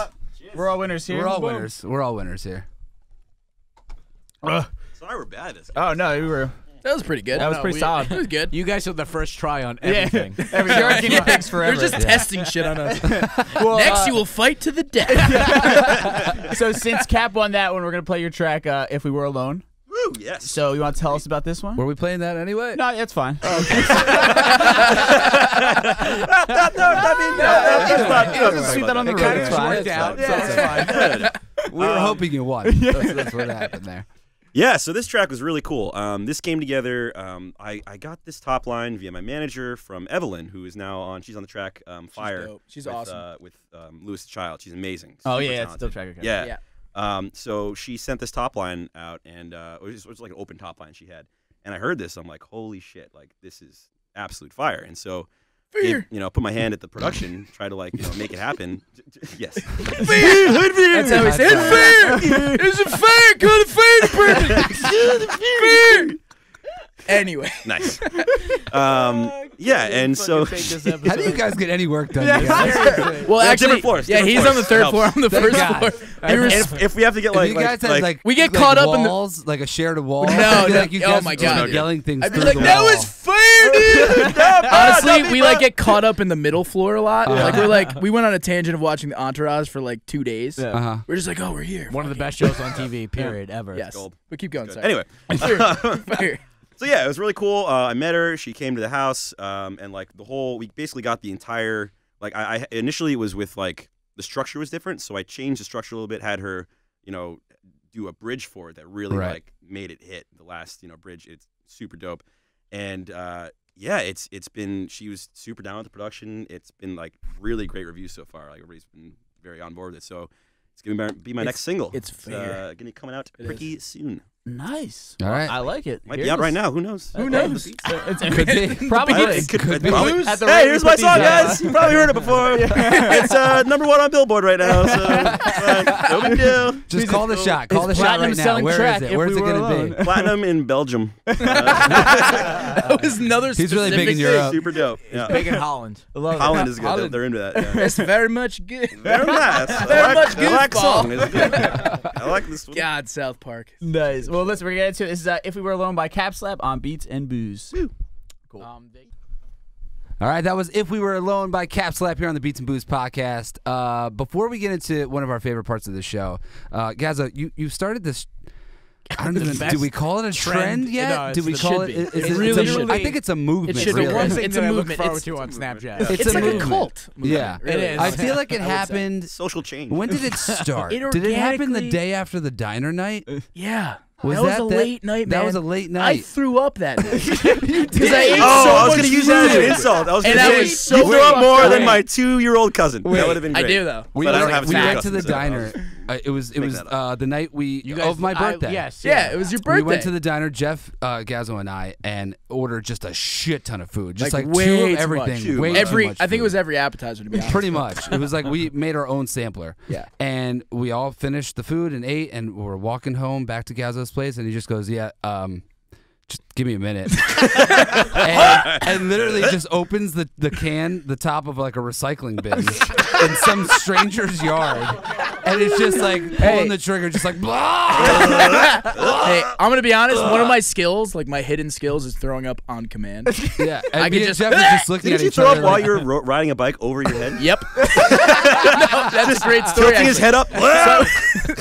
Speaker 2: We're all winners here.
Speaker 3: We're all
Speaker 2: Boom.
Speaker 3: winners. We're all winners here.
Speaker 5: Sorry, we're bad at this.
Speaker 2: Oh no, we were.
Speaker 4: That was pretty good.
Speaker 2: That was pretty solid.
Speaker 4: It was good.
Speaker 6: You guys had the first try on everything.
Speaker 2: Every year guinea pigs forever.
Speaker 4: You're just testing shit on us.
Speaker 2: Well,
Speaker 4: Next, you will fight to the death.
Speaker 2: So since Cap won that one, we're gonna play your track. If we were alone.
Speaker 5: Woo, yes.
Speaker 2: So you want to tell us about this one?
Speaker 3: Were we playing that anyway?
Speaker 2: No, it's fine. Sweep that on the
Speaker 6: It
Speaker 2: road.
Speaker 6: kind of
Speaker 2: It's fine.
Speaker 6: worked out, so
Speaker 2: Yeah,
Speaker 6: it's fine.
Speaker 5: Good.
Speaker 3: We were hoping you won. That's what happened there.
Speaker 5: Yeah, so this track was really cool. This came together. I got this top line via my manager from Evelyn, who is now on. She's on the track Fire.
Speaker 4: dope. She's
Speaker 5: with,
Speaker 4: awesome.
Speaker 5: With Lewis Child. She's amazing.
Speaker 2: Oh
Speaker 5: Super
Speaker 2: yeah, it's still
Speaker 5: talented.
Speaker 2: track.
Speaker 5: Yeah. So she sent this top line out, and it was like an open top line she had. And I heard this. I'm like, holy shit! Like this is absolute fire. And so,
Speaker 4: Fear.
Speaker 5: put my hand at the production, try to make it happen. Yes.
Speaker 4: That's how he said fear. Is it fair? Got a fair department. Fear. Anyway.
Speaker 5: Nice. Yeah, and so
Speaker 3: How do you guys get any work done?
Speaker 2: Yeah,
Speaker 3: you guys?
Speaker 2: seriously.
Speaker 4: Well,
Speaker 5: Yeah,
Speaker 4: actually,
Speaker 5: different floors,
Speaker 4: yeah,
Speaker 5: different
Speaker 4: he's on the
Speaker 5: floors.
Speaker 4: third floor. I'm the
Speaker 3: Thank
Speaker 4: first
Speaker 3: God.
Speaker 4: floor.
Speaker 5: if we have to get
Speaker 3: If
Speaker 5: like
Speaker 3: you guys had like
Speaker 4: we get
Speaker 3: like
Speaker 4: caught up in the-
Speaker 3: walls, like a shared wall.
Speaker 4: No,
Speaker 3: I feel
Speaker 4: no.
Speaker 3: like you
Speaker 4: Oh
Speaker 3: guys
Speaker 4: my
Speaker 3: were just
Speaker 4: God.
Speaker 3: yelling things
Speaker 4: I'd be
Speaker 3: through
Speaker 4: like,
Speaker 3: the
Speaker 4: that
Speaker 3: wall.
Speaker 4: was fire, dude. Honestly,
Speaker 5: big
Speaker 4: we
Speaker 5: bro.
Speaker 4: like get caught up in the middle floor a lot. Like we went on a tangent of watching the Entourage for like 2 days.
Speaker 3: Uh-huh.
Speaker 4: We're just like, oh, we're here.
Speaker 6: One of the best shows on TV, period, ever.
Speaker 4: Yes.
Speaker 5: Gold.
Speaker 4: But keep going. Sorry.
Speaker 5: Anyway,
Speaker 4: Fire.
Speaker 5: so yeah, it was really cool. I met her. She came to the house, and like we basically got the entire. Like I initially it was with like the structure was different, so I changed the structure a little bit. Had her, do a bridge for it that really like made it hit. The last bridge, it's super dope, and yeah, it's been. She was super down with the production. It's been like really great reviews so far. Like everybody's been very on board with it. So it's gonna be my next single.
Speaker 4: It's fair.
Speaker 5: Gonna be coming out pretty soon.
Speaker 2: Nice.
Speaker 3: All right.
Speaker 2: I like it.
Speaker 5: Might
Speaker 2: Here
Speaker 5: be out
Speaker 2: it
Speaker 5: right
Speaker 2: is.
Speaker 5: now. Who knows?
Speaker 4: Who knows?
Speaker 3: Could be.
Speaker 2: Probably
Speaker 5: It
Speaker 2: is.
Speaker 5: could
Speaker 2: be.
Speaker 5: probably-
Speaker 2: At the
Speaker 5: Hey,
Speaker 2: rate
Speaker 5: here's
Speaker 2: we
Speaker 5: my
Speaker 2: put
Speaker 5: song,
Speaker 2: these out.
Speaker 5: guys. You probably heard it before. It's #1 on Billboard right now. So no big deal.
Speaker 3: Just call the shot. Call the
Speaker 2: It's
Speaker 3: shot
Speaker 2: platinum
Speaker 3: right now.
Speaker 2: selling
Speaker 3: Where
Speaker 2: track
Speaker 3: is it?
Speaker 2: if
Speaker 3: Where's
Speaker 2: we
Speaker 3: it
Speaker 2: were
Speaker 3: gonna
Speaker 2: alone.
Speaker 3: be?
Speaker 5: Platinum in Belgium.
Speaker 4: That was another.
Speaker 3: He's really big in
Speaker 4: specific
Speaker 3: Europe.
Speaker 5: Super dope. Yeah.
Speaker 6: Big in Holland.
Speaker 5: Holland is good.
Speaker 4: Holland.
Speaker 5: They're into that.
Speaker 4: thing.
Speaker 5: Yeah.
Speaker 4: It's very much good.
Speaker 5: Very nice.
Speaker 4: Very much
Speaker 5: I like
Speaker 4: goofball.
Speaker 5: song. It's good. I like this one.
Speaker 4: God, South Park.
Speaker 2: Nice. Well, listen, we're getting to it. This is If We Were Alone by Kapslap on Beats and Booze. Cool.
Speaker 3: All right, that was If We Were Alone by Kapslap here on the Beats and Booze podcast. Before we get into one of our favorite parts of the show, Gazzo, you started this. I don't even. Do we call it a trend yet?
Speaker 6: No,
Speaker 3: Do we
Speaker 6: it
Speaker 3: call
Speaker 4: should
Speaker 3: it?
Speaker 4: be.
Speaker 3: Is
Speaker 4: It
Speaker 3: it
Speaker 4: really
Speaker 3: it's a-
Speaker 4: should be.
Speaker 3: I think it's a movement.
Speaker 4: It should be.
Speaker 3: really.
Speaker 6: One thing
Speaker 4: It's
Speaker 6: that
Speaker 4: a
Speaker 6: I look
Speaker 4: movement.
Speaker 6: forward
Speaker 4: It's-
Speaker 6: to on Snapchat.
Speaker 3: It's
Speaker 4: It's
Speaker 3: a
Speaker 4: like
Speaker 3: movement.
Speaker 4: a cult.
Speaker 3: Yeah,
Speaker 4: Really
Speaker 6: is.
Speaker 3: I feel like it
Speaker 4: I would say.
Speaker 3: happened.
Speaker 5: Social change.
Speaker 3: When did it start?
Speaker 4: It
Speaker 3: Did it happen the
Speaker 4: organically-
Speaker 3: day after the diner night?
Speaker 4: Yeah.
Speaker 3: Was
Speaker 4: that was
Speaker 3: that
Speaker 4: a
Speaker 3: that-
Speaker 4: late night, man.
Speaker 3: that was a late
Speaker 4: I
Speaker 3: night.
Speaker 4: threw up that night. Because I ate
Speaker 5: Oh,
Speaker 4: so
Speaker 5: I was
Speaker 4: much
Speaker 5: gonna use that as an
Speaker 4: food.
Speaker 5: insult. I was
Speaker 4: And
Speaker 5: gonna
Speaker 4: I
Speaker 5: say
Speaker 4: was so
Speaker 5: you threw up
Speaker 4: fucked
Speaker 5: more
Speaker 4: up.
Speaker 5: than my 2-year-old cousin. That would have been
Speaker 4: I
Speaker 5: great.
Speaker 4: do though.
Speaker 3: We
Speaker 5: But I don't
Speaker 3: went-
Speaker 5: have
Speaker 3: we
Speaker 5: two
Speaker 3: went to the
Speaker 5: cousins, so-
Speaker 3: diner. It was
Speaker 5: Make that up.
Speaker 3: the night
Speaker 6: You guys,
Speaker 3: of my birthday.
Speaker 6: Yes.
Speaker 4: Yeah, it was your birthday.
Speaker 3: We went to the diner, Jeff, Gazzo, and I, and ordered just a shit ton of food, just like
Speaker 4: way
Speaker 3: two
Speaker 4: too
Speaker 3: of everything.
Speaker 4: much.
Speaker 5: Too
Speaker 3: Way
Speaker 5: much.
Speaker 3: too
Speaker 4: every.
Speaker 3: much
Speaker 4: I think it was
Speaker 3: food.
Speaker 4: every appetizer to be honest.
Speaker 3: Pretty much. It was like we made our own sampler.
Speaker 4: Yeah.
Speaker 3: And we all finished the food and ate, and we're walking home back to Gazzo's place, and he just goes, "Yeah, just give me a minute," and literally just opens the can, the top of like a recycling bin in some stranger's yard, and it's just like pulling the trigger, just like blah.
Speaker 4: Hey, I'm gonna be honest. One of my skills, like my hidden skills, is throwing up on command.
Speaker 3: Yeah, and
Speaker 4: I
Speaker 3: me
Speaker 4: could
Speaker 3: and
Speaker 4: just-
Speaker 3: Jeff were just looking
Speaker 5: Didn't
Speaker 3: at
Speaker 5: you
Speaker 3: each
Speaker 5: throw
Speaker 3: other
Speaker 5: up while
Speaker 3: like-
Speaker 5: you were riding a bike over your head?
Speaker 4: Yep. No, that's a great story.
Speaker 5: Tilting his
Speaker 4: actually.
Speaker 5: head up.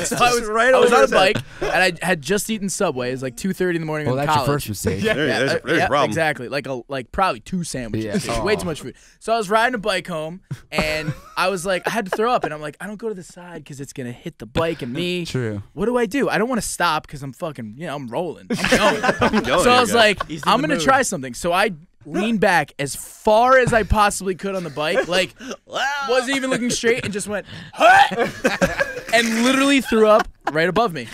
Speaker 4: So I was
Speaker 5: right
Speaker 4: I was
Speaker 5: over
Speaker 4: on a
Speaker 5: his head.
Speaker 4: bike and I had just eaten Subway. It was like 2:30 in the morning.
Speaker 3: Well,
Speaker 4: in
Speaker 3: that's your
Speaker 4: college.
Speaker 3: first mistake.
Speaker 5: There's a problem.
Speaker 4: Exactly. Like probably 2 sandwiches.
Speaker 3: Yeah.
Speaker 4: Way too much food. So I was riding a bike home and I was like, I had to throw up and I'm like, I don't go to the side because it's gonna hit the bike and me.
Speaker 3: True.
Speaker 4: What do? I don't want to stop because I'm fucking, I'm rolling. I'm going.
Speaker 5: Going
Speaker 4: So I
Speaker 5: here,
Speaker 4: was
Speaker 5: guys.
Speaker 4: like,
Speaker 6: He's in
Speaker 4: I'm
Speaker 6: the
Speaker 4: gonna
Speaker 6: mood.
Speaker 4: try something. So I leaned back as far as I possibly could on the bike, like wasn't even looking straight, and just went, and literally threw up right above me.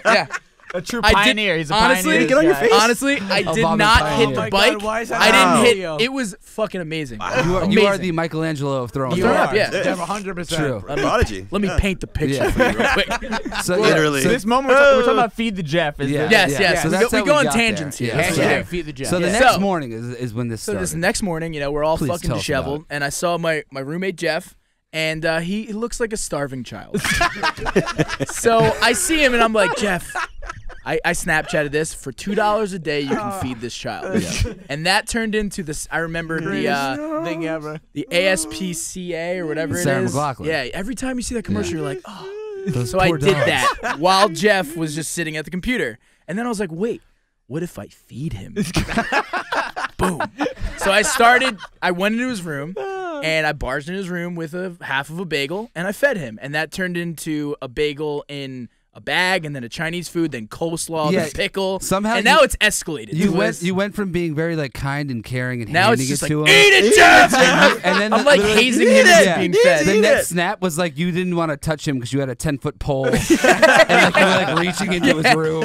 Speaker 4: Yeah.
Speaker 2: A true
Speaker 4: I did-
Speaker 2: pioneer. He's a
Speaker 4: honestly,
Speaker 2: pioneer.
Speaker 5: get on your
Speaker 2: this guy.
Speaker 5: face.
Speaker 4: Honestly, I did
Speaker 3: vomit
Speaker 4: not
Speaker 3: pioneer.
Speaker 4: hit
Speaker 3: Oh
Speaker 4: the
Speaker 6: my
Speaker 4: bike.
Speaker 6: God, why is that
Speaker 4: I
Speaker 5: not
Speaker 4: didn't
Speaker 6: video?
Speaker 4: hit. It was fucking amazing.
Speaker 3: You are the Michelangelo of throwing
Speaker 4: You
Speaker 3: up.
Speaker 4: are, yeah.
Speaker 6: Jeff, 100%.
Speaker 3: True.
Speaker 5: Prodigy.
Speaker 4: Let me paint the picture
Speaker 3: Yeah.
Speaker 4: for you real quick.
Speaker 3: So
Speaker 5: Literally.
Speaker 2: So this moment we're talking about Feed the Jeff. Is
Speaker 3: Yeah.
Speaker 2: the-
Speaker 4: Yes,
Speaker 3: yeah.
Speaker 4: yes.
Speaker 3: So
Speaker 4: We
Speaker 3: that's
Speaker 4: go-
Speaker 3: how
Speaker 4: we go on
Speaker 3: got
Speaker 4: tangents
Speaker 3: there.
Speaker 4: here.
Speaker 3: Yeah.
Speaker 6: Hashtag
Speaker 3: So-
Speaker 6: feed the Jeff.
Speaker 3: So the
Speaker 4: Yeah.
Speaker 3: next
Speaker 4: So-
Speaker 3: morning is when this
Speaker 4: So
Speaker 3: started.
Speaker 4: this next morning, we're all
Speaker 3: Please
Speaker 4: fucking
Speaker 3: tell us about
Speaker 4: disheveled, and I saw my roommate Jeff, and he looks like a starving child. So I see him, and I'm like, Jeff, I Snapchatted this for $2 a day. You can feed this child, and that turned into this. I remember
Speaker 6: Thing ever.
Speaker 4: the ASPCA or whatever
Speaker 3: Sarah
Speaker 4: it is.
Speaker 3: McLachlan.
Speaker 4: Yeah, every time you see that commercial, you're like, oh.
Speaker 3: Those
Speaker 4: So I
Speaker 3: poor
Speaker 4: did
Speaker 3: dogs.
Speaker 4: that while Jeff was just sitting at the computer. And then I was like, wait, what if I feed him? Boom. So I went into his room and I barged in his room with half of a bagel and I fed him. And that turned into a bagel in a bag and then a Chinese food, then coleslaw,
Speaker 3: Yeah,
Speaker 4: then pickle.
Speaker 3: somehow
Speaker 4: and
Speaker 3: you-
Speaker 4: now it's escalated.
Speaker 3: You went from being very like kind and caring and
Speaker 4: now it's
Speaker 3: handing
Speaker 4: just
Speaker 3: it
Speaker 4: like,
Speaker 3: to him.
Speaker 4: eat it, Jeff!
Speaker 3: And then
Speaker 4: I'm like
Speaker 3: literally-
Speaker 4: hazing him as
Speaker 3: Yeah.
Speaker 4: being fed.
Speaker 3: The
Speaker 5: Eat
Speaker 3: next
Speaker 5: it.
Speaker 3: snap was like you didn't want to touch him because you had a 10-foot pole and like you were like reaching into his room.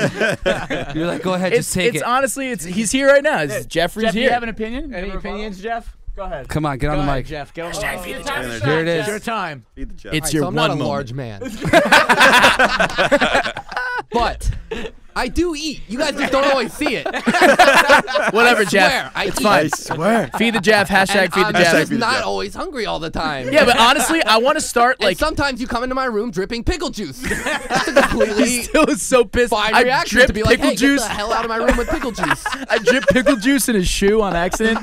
Speaker 3: You're like, go ahead, just take
Speaker 4: It's
Speaker 3: it.
Speaker 4: honestly, he's here right now. Jeffrey's
Speaker 2: Jeff, do
Speaker 4: here.
Speaker 2: you have an opinion?
Speaker 6: Any
Speaker 2: Ever
Speaker 6: opinions, Jeff?
Speaker 2: Go ahead.
Speaker 3: Come on, get on
Speaker 6: Go
Speaker 3: the
Speaker 6: ahead,
Speaker 3: mic.
Speaker 6: Jeff. Get on the
Speaker 2: Feed the
Speaker 6: mic.
Speaker 2: Jeff.
Speaker 3: Here it
Speaker 6: It's your
Speaker 3: is.
Speaker 6: time.
Speaker 5: Feed the Jeff.
Speaker 4: It's
Speaker 8: Alright,
Speaker 4: your
Speaker 8: so I'm
Speaker 4: one
Speaker 8: not a
Speaker 4: moment.
Speaker 8: large man. But
Speaker 6: I do eat. You guys just don't always see it.
Speaker 4: Whatever,
Speaker 6: I swear,
Speaker 4: Jeff.
Speaker 6: I
Speaker 4: It's
Speaker 6: eat.
Speaker 4: fine.
Speaker 5: I swear.
Speaker 4: Feed the Jeff. Hashtag feed the
Speaker 6: I'm
Speaker 4: Jeff.
Speaker 6: just
Speaker 5: feed the
Speaker 6: not
Speaker 5: Jeff.
Speaker 6: always hungry all the time.
Speaker 4: Yeah, but honestly, I want to start
Speaker 6: And
Speaker 4: like.
Speaker 6: sometimes you come into my room dripping pickle juice. That's a completely
Speaker 4: He still is so pissed.
Speaker 6: fine
Speaker 4: I
Speaker 6: reaction
Speaker 4: dripped
Speaker 6: to be like,
Speaker 4: pickle
Speaker 6: hey,
Speaker 4: juice.
Speaker 6: get the hell out of my room with pickle juice.
Speaker 4: I dripped pickle juice in his shoe on accident.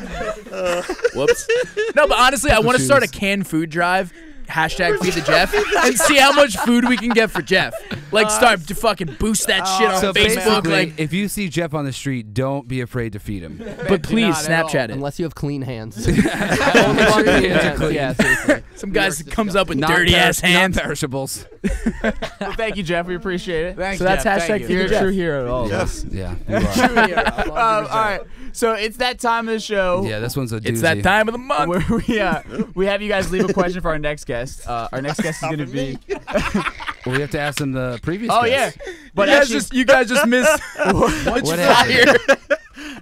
Speaker 4: Whoops. No, but honestly, I want to start a canned food drive. Hashtag feed the Jeff and see how much food we can get for Jeff. Like start to fucking boost that shit on
Speaker 3: So
Speaker 4: Facebook.
Speaker 3: basically,
Speaker 4: Like,
Speaker 3: if you see Jeff on the street, don't be afraid to feed him.
Speaker 4: but please
Speaker 2: not at all.
Speaker 4: Snapchat it.
Speaker 6: Unless you have clean hands. Only want clean hands. Yeah, seriously.
Speaker 4: Some guys comes up with
Speaker 3: Not
Speaker 4: dirty ass hands.
Speaker 3: Non-perishables.
Speaker 2: Well, thank you, Jeff. We appreciate it.
Speaker 6: Thanks,
Speaker 4: So that's
Speaker 6: Jeff.
Speaker 4: hashtag
Speaker 6: Thank
Speaker 4: feed
Speaker 6: you.
Speaker 2: You're a
Speaker 4: Jeff.
Speaker 2: true hero to all of us.
Speaker 3: Yeah. You are.
Speaker 2: All right. So it's that time of the show.
Speaker 3: Yeah, this one's a doozy.
Speaker 4: It's that time of the month.
Speaker 2: where we have you guys leave a question for our next guest. Our next guest is going to be.
Speaker 3: Well, we have to ask him the previous
Speaker 2: Oh yeah,
Speaker 3: guest.
Speaker 2: but
Speaker 4: You guys just missed.
Speaker 3: What happened?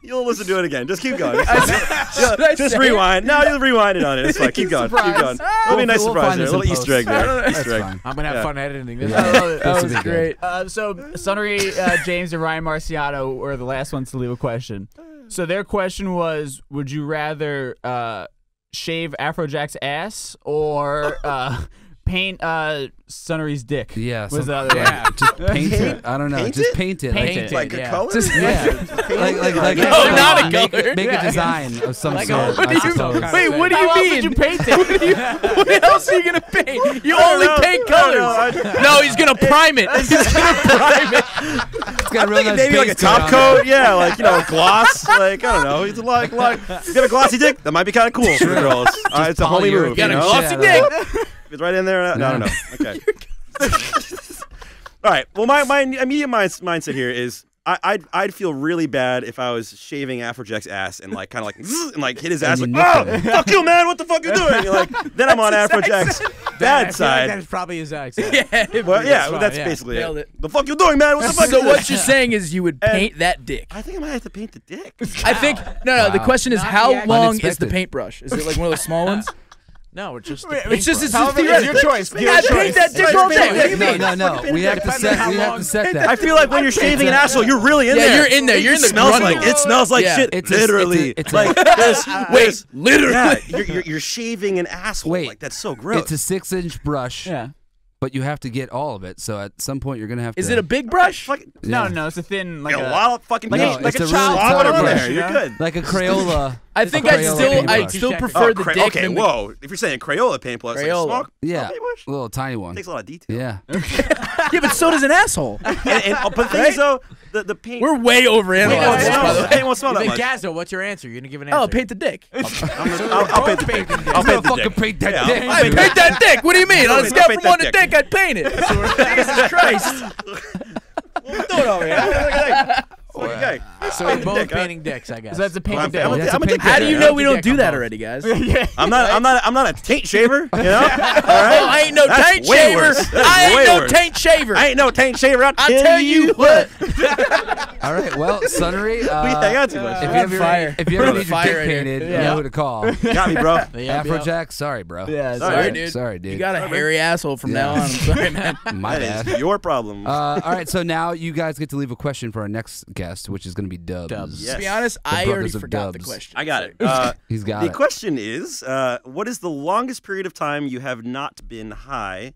Speaker 5: You'll listen to it again. Just keep going.
Speaker 4: Should I
Speaker 5: Just
Speaker 4: say
Speaker 5: rewind. No, you'll rewind it on it. It's fine. Keep going. Keep going. That'll be a nice
Speaker 3: We'll
Speaker 5: surprise
Speaker 3: find
Speaker 5: there. A
Speaker 3: this in
Speaker 5: little Easter egg
Speaker 3: post.
Speaker 5: there.
Speaker 3: That's
Speaker 5: Easter egg.
Speaker 3: fine.
Speaker 6: I'm gonna have
Speaker 5: Yeah.
Speaker 6: fun editing this.
Speaker 2: I love it.
Speaker 4: That
Speaker 3: This
Speaker 4: was
Speaker 3: will be
Speaker 4: great.
Speaker 2: So Sonnery, James, and Ryan Marciano were the last ones to leave a question. So their question was: would you rather shave Afrojack's ass or paint Sonnery's dick?
Speaker 3: Yeah.
Speaker 2: Was
Speaker 3: some-
Speaker 2: the other one?
Speaker 6: Yeah.
Speaker 3: Just paint it. I don't know.
Speaker 5: Paint
Speaker 3: Just
Speaker 5: it?
Speaker 3: paint it.
Speaker 2: Paint
Speaker 3: like,
Speaker 2: it.
Speaker 5: Like a
Speaker 6: Yeah.
Speaker 5: color?
Speaker 4: Just-
Speaker 3: like
Speaker 4: No, not a
Speaker 3: make,
Speaker 4: color.
Speaker 3: make
Speaker 2: Yeah.
Speaker 3: a design of some
Speaker 6: Like
Speaker 3: sort.
Speaker 6: a-
Speaker 3: I
Speaker 6: what do you-
Speaker 3: suppose.
Speaker 4: Wait, what do
Speaker 2: How
Speaker 4: you
Speaker 2: else
Speaker 4: mean?
Speaker 2: would you paint it?
Speaker 4: What else are you gonna paint? You only paint colors. No, he's gonna prime it. He's gonna prime it.
Speaker 3: It's got a real nice
Speaker 5: Maybe like a
Speaker 3: base coat
Speaker 5: top
Speaker 3: on
Speaker 5: coat. Yeah, like, gloss. Like, I don't know. It's like, you got a glossy dick? That might be kind of cool for girls. It's a homey move.
Speaker 3: polyurethane.
Speaker 5: You
Speaker 4: Got a
Speaker 5: know?
Speaker 4: glossy
Speaker 3: Yeah,
Speaker 4: dick.
Speaker 5: It's right in there. No, I don't know. Okay. All right. Well, my immediate mindset here is I'd feel really bad if I was shaving Afrojack's ass and like kind of like zzz, and like hit his ass
Speaker 3: you
Speaker 5: like,
Speaker 3: nip
Speaker 5: oh, fuck you, man, what the fuck you doing? You're like, then I'm on Afrojack's bad side.
Speaker 6: That's probably his accent.
Speaker 4: Yeah.
Speaker 5: Well, yeah,
Speaker 6: fine,
Speaker 5: that's
Speaker 6: yeah.
Speaker 5: basically
Speaker 4: Nailed
Speaker 5: it.
Speaker 4: it.
Speaker 5: The fuck you doing, man? What the fuck?
Speaker 4: So
Speaker 5: you
Speaker 4: what
Speaker 5: doing?
Speaker 4: you're saying is you would paint that dick.
Speaker 5: I think I might have to paint the dick.
Speaker 4: I think no. The
Speaker 3: Wow.
Speaker 4: question is
Speaker 6: Not
Speaker 4: how
Speaker 6: the
Speaker 4: long is the
Speaker 3: unexpected.
Speaker 4: paintbrush? Is it like one of those small ones?
Speaker 6: No, it's just.
Speaker 4: It's just it's
Speaker 2: However, it's your choice. Your
Speaker 4: I
Speaker 2: choice.
Speaker 4: paint that dick all day. What do you mean?
Speaker 3: No. We have to set. We have to set that.
Speaker 5: I feel like when you're shaving an asshole, you're really in
Speaker 4: Yeah,
Speaker 5: there.
Speaker 4: you're in there. You're in the
Speaker 5: smells like
Speaker 4: grundle.
Speaker 5: it smells like
Speaker 4: Yeah.
Speaker 5: shit.
Speaker 3: It's
Speaker 5: Literally,
Speaker 3: it's
Speaker 5: like there's
Speaker 4: literally.
Speaker 5: Yeah, you're shaving an asshole.
Speaker 3: Wait.
Speaker 5: Like that's so gross.
Speaker 3: It's a 6-inch brush,
Speaker 2: Yeah.
Speaker 3: but you have to get all of it. So at some point you're gonna have to.
Speaker 4: Is it a big brush?
Speaker 5: Fucking,
Speaker 2: No, it's a thin like
Speaker 5: like a
Speaker 2: a
Speaker 5: lot of fucking
Speaker 2: like
Speaker 5: paint.
Speaker 2: a, like
Speaker 3: it's
Speaker 2: a
Speaker 3: a
Speaker 2: child
Speaker 3: really
Speaker 5: Slop it
Speaker 3: tiny
Speaker 5: on
Speaker 3: brush,
Speaker 5: there. You're good.
Speaker 3: like a Crayola?
Speaker 4: I think
Speaker 3: It's a
Speaker 4: I'd
Speaker 3: Crayola
Speaker 4: still
Speaker 3: paintbrush.
Speaker 4: prefer the dick
Speaker 5: okay,
Speaker 4: than the
Speaker 5: whoa. If you're saying Crayola paint plus like a
Speaker 4: Crayola.
Speaker 5: small
Speaker 3: Yeah,
Speaker 5: paintbrush,
Speaker 3: little tiny one.
Speaker 5: takes a lot of detail.
Speaker 3: Yeah.
Speaker 4: Yeah, but so does an asshole.
Speaker 5: But the thing is though, the paint.
Speaker 4: We're way overanalyzing
Speaker 5: won't
Speaker 4: this,
Speaker 5: smell.
Speaker 4: by the
Speaker 5: The
Speaker 4: way.
Speaker 5: paint won't smell that
Speaker 6: Then
Speaker 5: much.
Speaker 6: Gazzo, what's your answer? You're gonna give an answer.
Speaker 4: Oh, paint the dick.
Speaker 5: I'll paint the dick. I'll paint the
Speaker 3: Fucking
Speaker 5: dick.
Speaker 3: paint that
Speaker 5: Yeah,
Speaker 3: dick.
Speaker 5: I'll
Speaker 4: I
Speaker 5: paint
Speaker 4: paint that dick. What do you mean? On a
Speaker 5: I'll
Speaker 4: scale
Speaker 5: paint
Speaker 4: from 1 to
Speaker 5: that
Speaker 4: dick, I'd paint it. Jesus Christ.
Speaker 5: What are we doing over here? Okay.
Speaker 6: So we're both
Speaker 5: Dick, huh?
Speaker 6: painting dicks, I guess.
Speaker 2: So that's a paint
Speaker 5: I'm-
Speaker 2: dick.
Speaker 5: I'm-
Speaker 3: That's
Speaker 5: I'm
Speaker 3: a
Speaker 5: a dick
Speaker 3: paint
Speaker 4: How do you
Speaker 5: painter.
Speaker 4: know we don't
Speaker 6: dick
Speaker 4: do
Speaker 6: on
Speaker 4: that
Speaker 6: both.
Speaker 4: already, guys?
Speaker 2: Yeah.
Speaker 5: I'm not a taint shaver. You know? All right.
Speaker 4: Oh, I ain't no
Speaker 5: That's
Speaker 4: taint
Speaker 5: way
Speaker 4: shaver.
Speaker 5: worse. That's
Speaker 4: I
Speaker 5: way
Speaker 4: ain't no
Speaker 5: worse.
Speaker 4: taint shaver.
Speaker 5: I ain't no taint shaver. I'll
Speaker 4: tell you what.
Speaker 3: All right. Well, Sonnery,
Speaker 5: We hang out too much.
Speaker 3: if
Speaker 4: We're
Speaker 3: you
Speaker 4: on
Speaker 3: ever
Speaker 4: fire.
Speaker 3: if you
Speaker 4: We're
Speaker 3: ever
Speaker 4: on
Speaker 3: need your
Speaker 4: fire
Speaker 3: dick
Speaker 4: right here.
Speaker 3: painted, you
Speaker 2: Yeah.
Speaker 3: know who to call.
Speaker 5: Got me, bro.
Speaker 6: Yeah,
Speaker 3: Afrojack, sorry, bro.
Speaker 2: Yeah.
Speaker 5: Sorry,
Speaker 4: Sorry, dude.
Speaker 3: Sorry, dude.
Speaker 4: You got a hairy asshole from
Speaker 3: Yeah.
Speaker 4: now on. I'm sorry, man.
Speaker 3: My
Speaker 5: That
Speaker 3: bad.
Speaker 5: is your problem.
Speaker 3: All right, so now you guys get to leave a question for our next guest, which is going to be Dubs.
Speaker 5: Yes.
Speaker 4: To be honest, I already
Speaker 3: brothers of
Speaker 4: forgot the
Speaker 3: Dubs.
Speaker 4: question.
Speaker 5: I got it.
Speaker 3: He's got
Speaker 5: The
Speaker 3: it.
Speaker 5: question is, what is the longest period of time you have not been high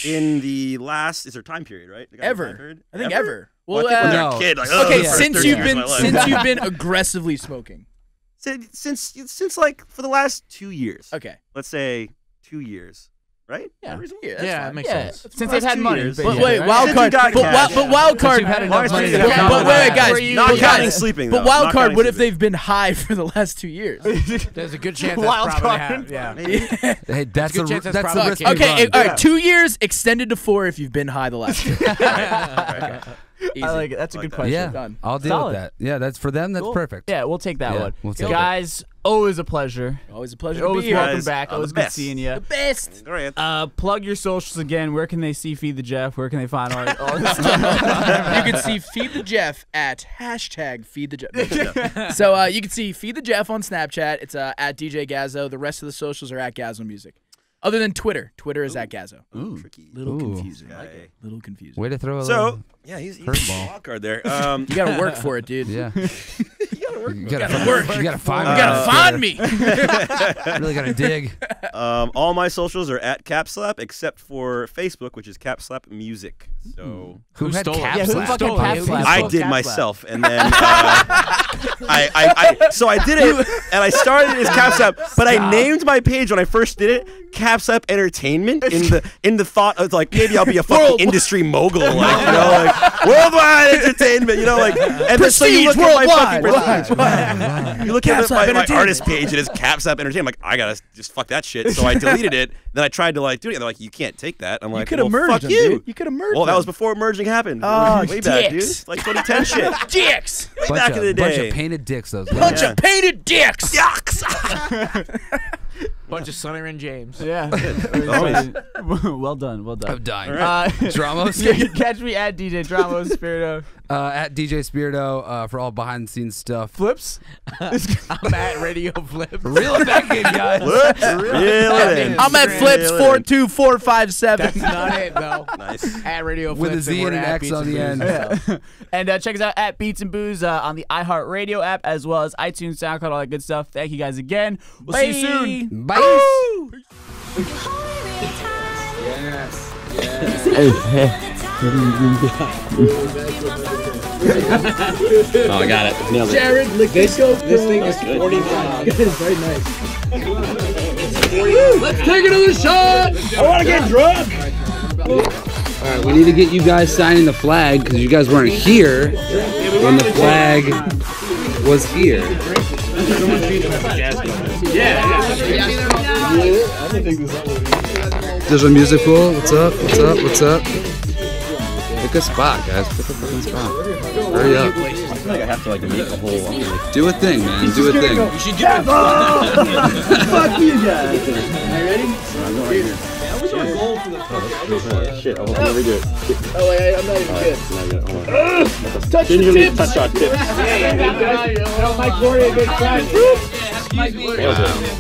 Speaker 5: in the last? Is there a time period, right? They got a time
Speaker 4: Ever.
Speaker 5: period?
Speaker 4: I think ever.
Speaker 5: Well,
Speaker 4: Well,
Speaker 5: I think when
Speaker 3: no.
Speaker 5: they're a kid, like,
Speaker 4: okay,
Speaker 3: yeah.
Speaker 5: first
Speaker 4: since
Speaker 5: 30
Speaker 4: you've
Speaker 5: years of
Speaker 4: been
Speaker 5: my life.
Speaker 4: since you've been aggressively smoking.
Speaker 5: since like for the last 2 years.
Speaker 4: Okay.
Speaker 5: Let's say 2 years, right?
Speaker 4: Yeah.
Speaker 5: That reasonable?
Speaker 4: Yeah, that's
Speaker 6: Yeah,
Speaker 4: fine.
Speaker 6: it makes
Speaker 2: Yeah.
Speaker 6: sense.
Speaker 2: Since they've had money.
Speaker 5: years.
Speaker 4: But
Speaker 2: basically,
Speaker 4: wait,
Speaker 2: right?
Speaker 4: wild
Speaker 5: Since
Speaker 4: card.
Speaker 5: you got cash.
Speaker 4: But wild card.
Speaker 3: you've had
Speaker 5: As long as
Speaker 3: enough money
Speaker 5: you
Speaker 3: to
Speaker 5: have
Speaker 3: go
Speaker 5: enough
Speaker 3: down
Speaker 4: But wait,
Speaker 3: that.
Speaker 4: guys.
Speaker 2: Were you-
Speaker 5: Not
Speaker 2: But
Speaker 5: counting
Speaker 2: guys-
Speaker 5: sleeping.
Speaker 4: But
Speaker 5: though.
Speaker 4: wild
Speaker 5: Not
Speaker 4: card.
Speaker 5: counting
Speaker 4: What if
Speaker 5: sleeping.
Speaker 4: they've been high for the last 2 years?
Speaker 6: There's a good chance
Speaker 2: Wild
Speaker 6: that's probably
Speaker 2: card.
Speaker 6: Yeah.
Speaker 3: Hey, that's
Speaker 6: good
Speaker 3: a
Speaker 6: chance that's
Speaker 3: that's a
Speaker 6: probably
Speaker 3: risk.
Speaker 6: the
Speaker 3: we
Speaker 6: case.
Speaker 4: Okay,
Speaker 3: run.
Speaker 4: all right. 2 years extended to 4 if you've been high the last 2. Easy.
Speaker 2: I like it. That's a
Speaker 5: Like
Speaker 2: good
Speaker 5: that.
Speaker 2: question.
Speaker 3: Yeah,
Speaker 4: Done.
Speaker 3: I'll deal
Speaker 2: Solid.
Speaker 3: with that. Yeah, that's for them. That's
Speaker 2: Cool.
Speaker 3: perfect.
Speaker 2: Yeah, we'll take that
Speaker 3: Yeah,
Speaker 2: one.
Speaker 3: we'll take it.
Speaker 2: Guys, always a pleasure.
Speaker 4: Always a pleasure to
Speaker 2: Always
Speaker 4: be here.
Speaker 2: welcome
Speaker 5: Guys
Speaker 2: back.
Speaker 5: are
Speaker 2: Always
Speaker 5: the
Speaker 2: good
Speaker 5: best.
Speaker 2: seeing you.
Speaker 4: The best.
Speaker 5: All right.
Speaker 2: Plug your socials again. Where can they see Feed the Jeff? Where can they find all this stuff?
Speaker 4: You can see Feed the Jeff at hashtag Feed the Jeff. So you can see Feed the Jeff on Snapchat. It's at DJ Gazzo. The rest of the socials are at Gazzo Music. Other than Twitter. Twitter is at Gazzo.
Speaker 2: Ooh.
Speaker 5: Tricky.
Speaker 4: Little confusing.
Speaker 5: Guy.
Speaker 4: Little confusing.
Speaker 3: Way to throw a
Speaker 5: So
Speaker 3: little
Speaker 5: yeah, he's a
Speaker 3: Curveball.
Speaker 5: wild card there.
Speaker 4: You gotta work for it, dude.
Speaker 3: Yeah.
Speaker 5: You gotta work.
Speaker 3: You gotta
Speaker 4: work.
Speaker 3: You gotta find
Speaker 4: You
Speaker 3: me.
Speaker 4: gotta find me.
Speaker 3: Really gotta dig.
Speaker 5: All my socials are at Kapslap except for Facebook, which is Kapslap Music. So
Speaker 3: Who had
Speaker 6: stole it?
Speaker 2: Yeah, who
Speaker 3: Kapslap?
Speaker 2: fucking Kapslap?
Speaker 5: I
Speaker 2: Stole
Speaker 5: did
Speaker 2: Kapslap.
Speaker 5: myself, and then so I did it, and I started it as Kapslap, but I named my page when I first did it Kapslap Entertainment in the thought of like maybe I'll be a fucking industry mogul, like like worldwide entertainment, like and then so you look at my fucking prestige. You look at my artist page, it is Kapslap Entertainment. I'm like, I gotta just fuck that shit, so I deleted it. Then I tried to like do it, and they're like, you can't take that. I'm like,
Speaker 4: could have
Speaker 5: well,
Speaker 4: merged
Speaker 5: fuck
Speaker 4: them,
Speaker 5: you.
Speaker 4: dude. You could have merged
Speaker 5: Well, that
Speaker 4: them.
Speaker 5: was before merging happened.
Speaker 4: Oh,
Speaker 5: way back, dude.
Speaker 4: dicks.
Speaker 5: Like 2010 shit.
Speaker 4: Dicks.
Speaker 5: Way back in the
Speaker 3: Bunch
Speaker 5: day.
Speaker 3: of painted dicks, those guys.
Speaker 4: Bunch of painted dicks.
Speaker 6: Bunch of Sonny and James.
Speaker 2: Yeah. Well done. Well done.
Speaker 3: I'm dying.
Speaker 2: Dramos. You can catch me at DJ Dramos Spirito.
Speaker 3: At DJ Spirito for all behind the scenes stuff.
Speaker 2: Flips.
Speaker 6: I'm at Radio Flip.
Speaker 3: Reel it back in, guys.
Speaker 5: Reel it in.
Speaker 4: I'm at Flips
Speaker 5: Reel it in.
Speaker 4: 42457.
Speaker 6: That's not it, though.
Speaker 5: Nice.
Speaker 6: At Radio
Speaker 3: With
Speaker 6: Flips.
Speaker 3: a Z
Speaker 6: we're
Speaker 3: and an
Speaker 6: at
Speaker 3: X
Speaker 6: Beats
Speaker 3: on
Speaker 6: and
Speaker 3: the end.
Speaker 6: Booze, so.
Speaker 2: And check us out at Beats and Booze on the iHeartRadio app as well as iTunes, SoundCloud, all that good stuff. Thank you guys again. We'll see you soon.
Speaker 3: Bye.
Speaker 5: Oh, I got it. Nailed it.
Speaker 6: Jared, this thing is 40 pounds. Very nice. Let's take another shot.
Speaker 5: I want to get drunk.
Speaker 3: All right, we need to get you guys signing the flag because you guys weren't here when the flag was here. There's a music pool. What's up? What's up? What's up? Pick a spot, guys. Pick a fucking spot. Hurry up.
Speaker 5: I feel like I have to like make a whole.
Speaker 3: Do a thing, man. Do a thing.
Speaker 6: You should do it.
Speaker 5: Fuck you guys.
Speaker 6: Are you ready?
Speaker 5: I'm going right here. Shit, I'll never do it.
Speaker 6: Oh, wait, I'm not even good. Touch the tips.
Speaker 5: Touch our tips.
Speaker 6: Mike Gloria, good try.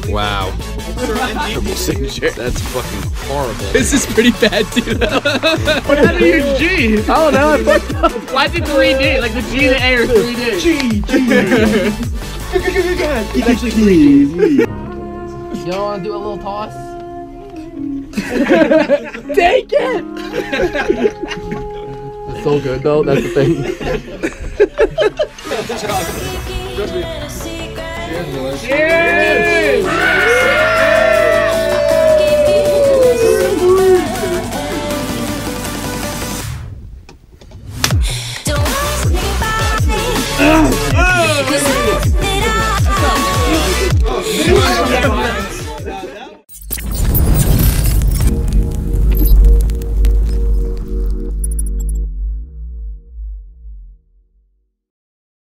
Speaker 3: Wow. That's fucking horrible.
Speaker 4: This is pretty bad, dude.
Speaker 6: What happened to your G? I don't know, I fucked up. Why is it 3D? Like the G and the A are 3D. G. It's actually 3D.
Speaker 8: You don't want to do a little toss?
Speaker 6: Take it! It's so good though, that's the thing.
Speaker 1: Cheers!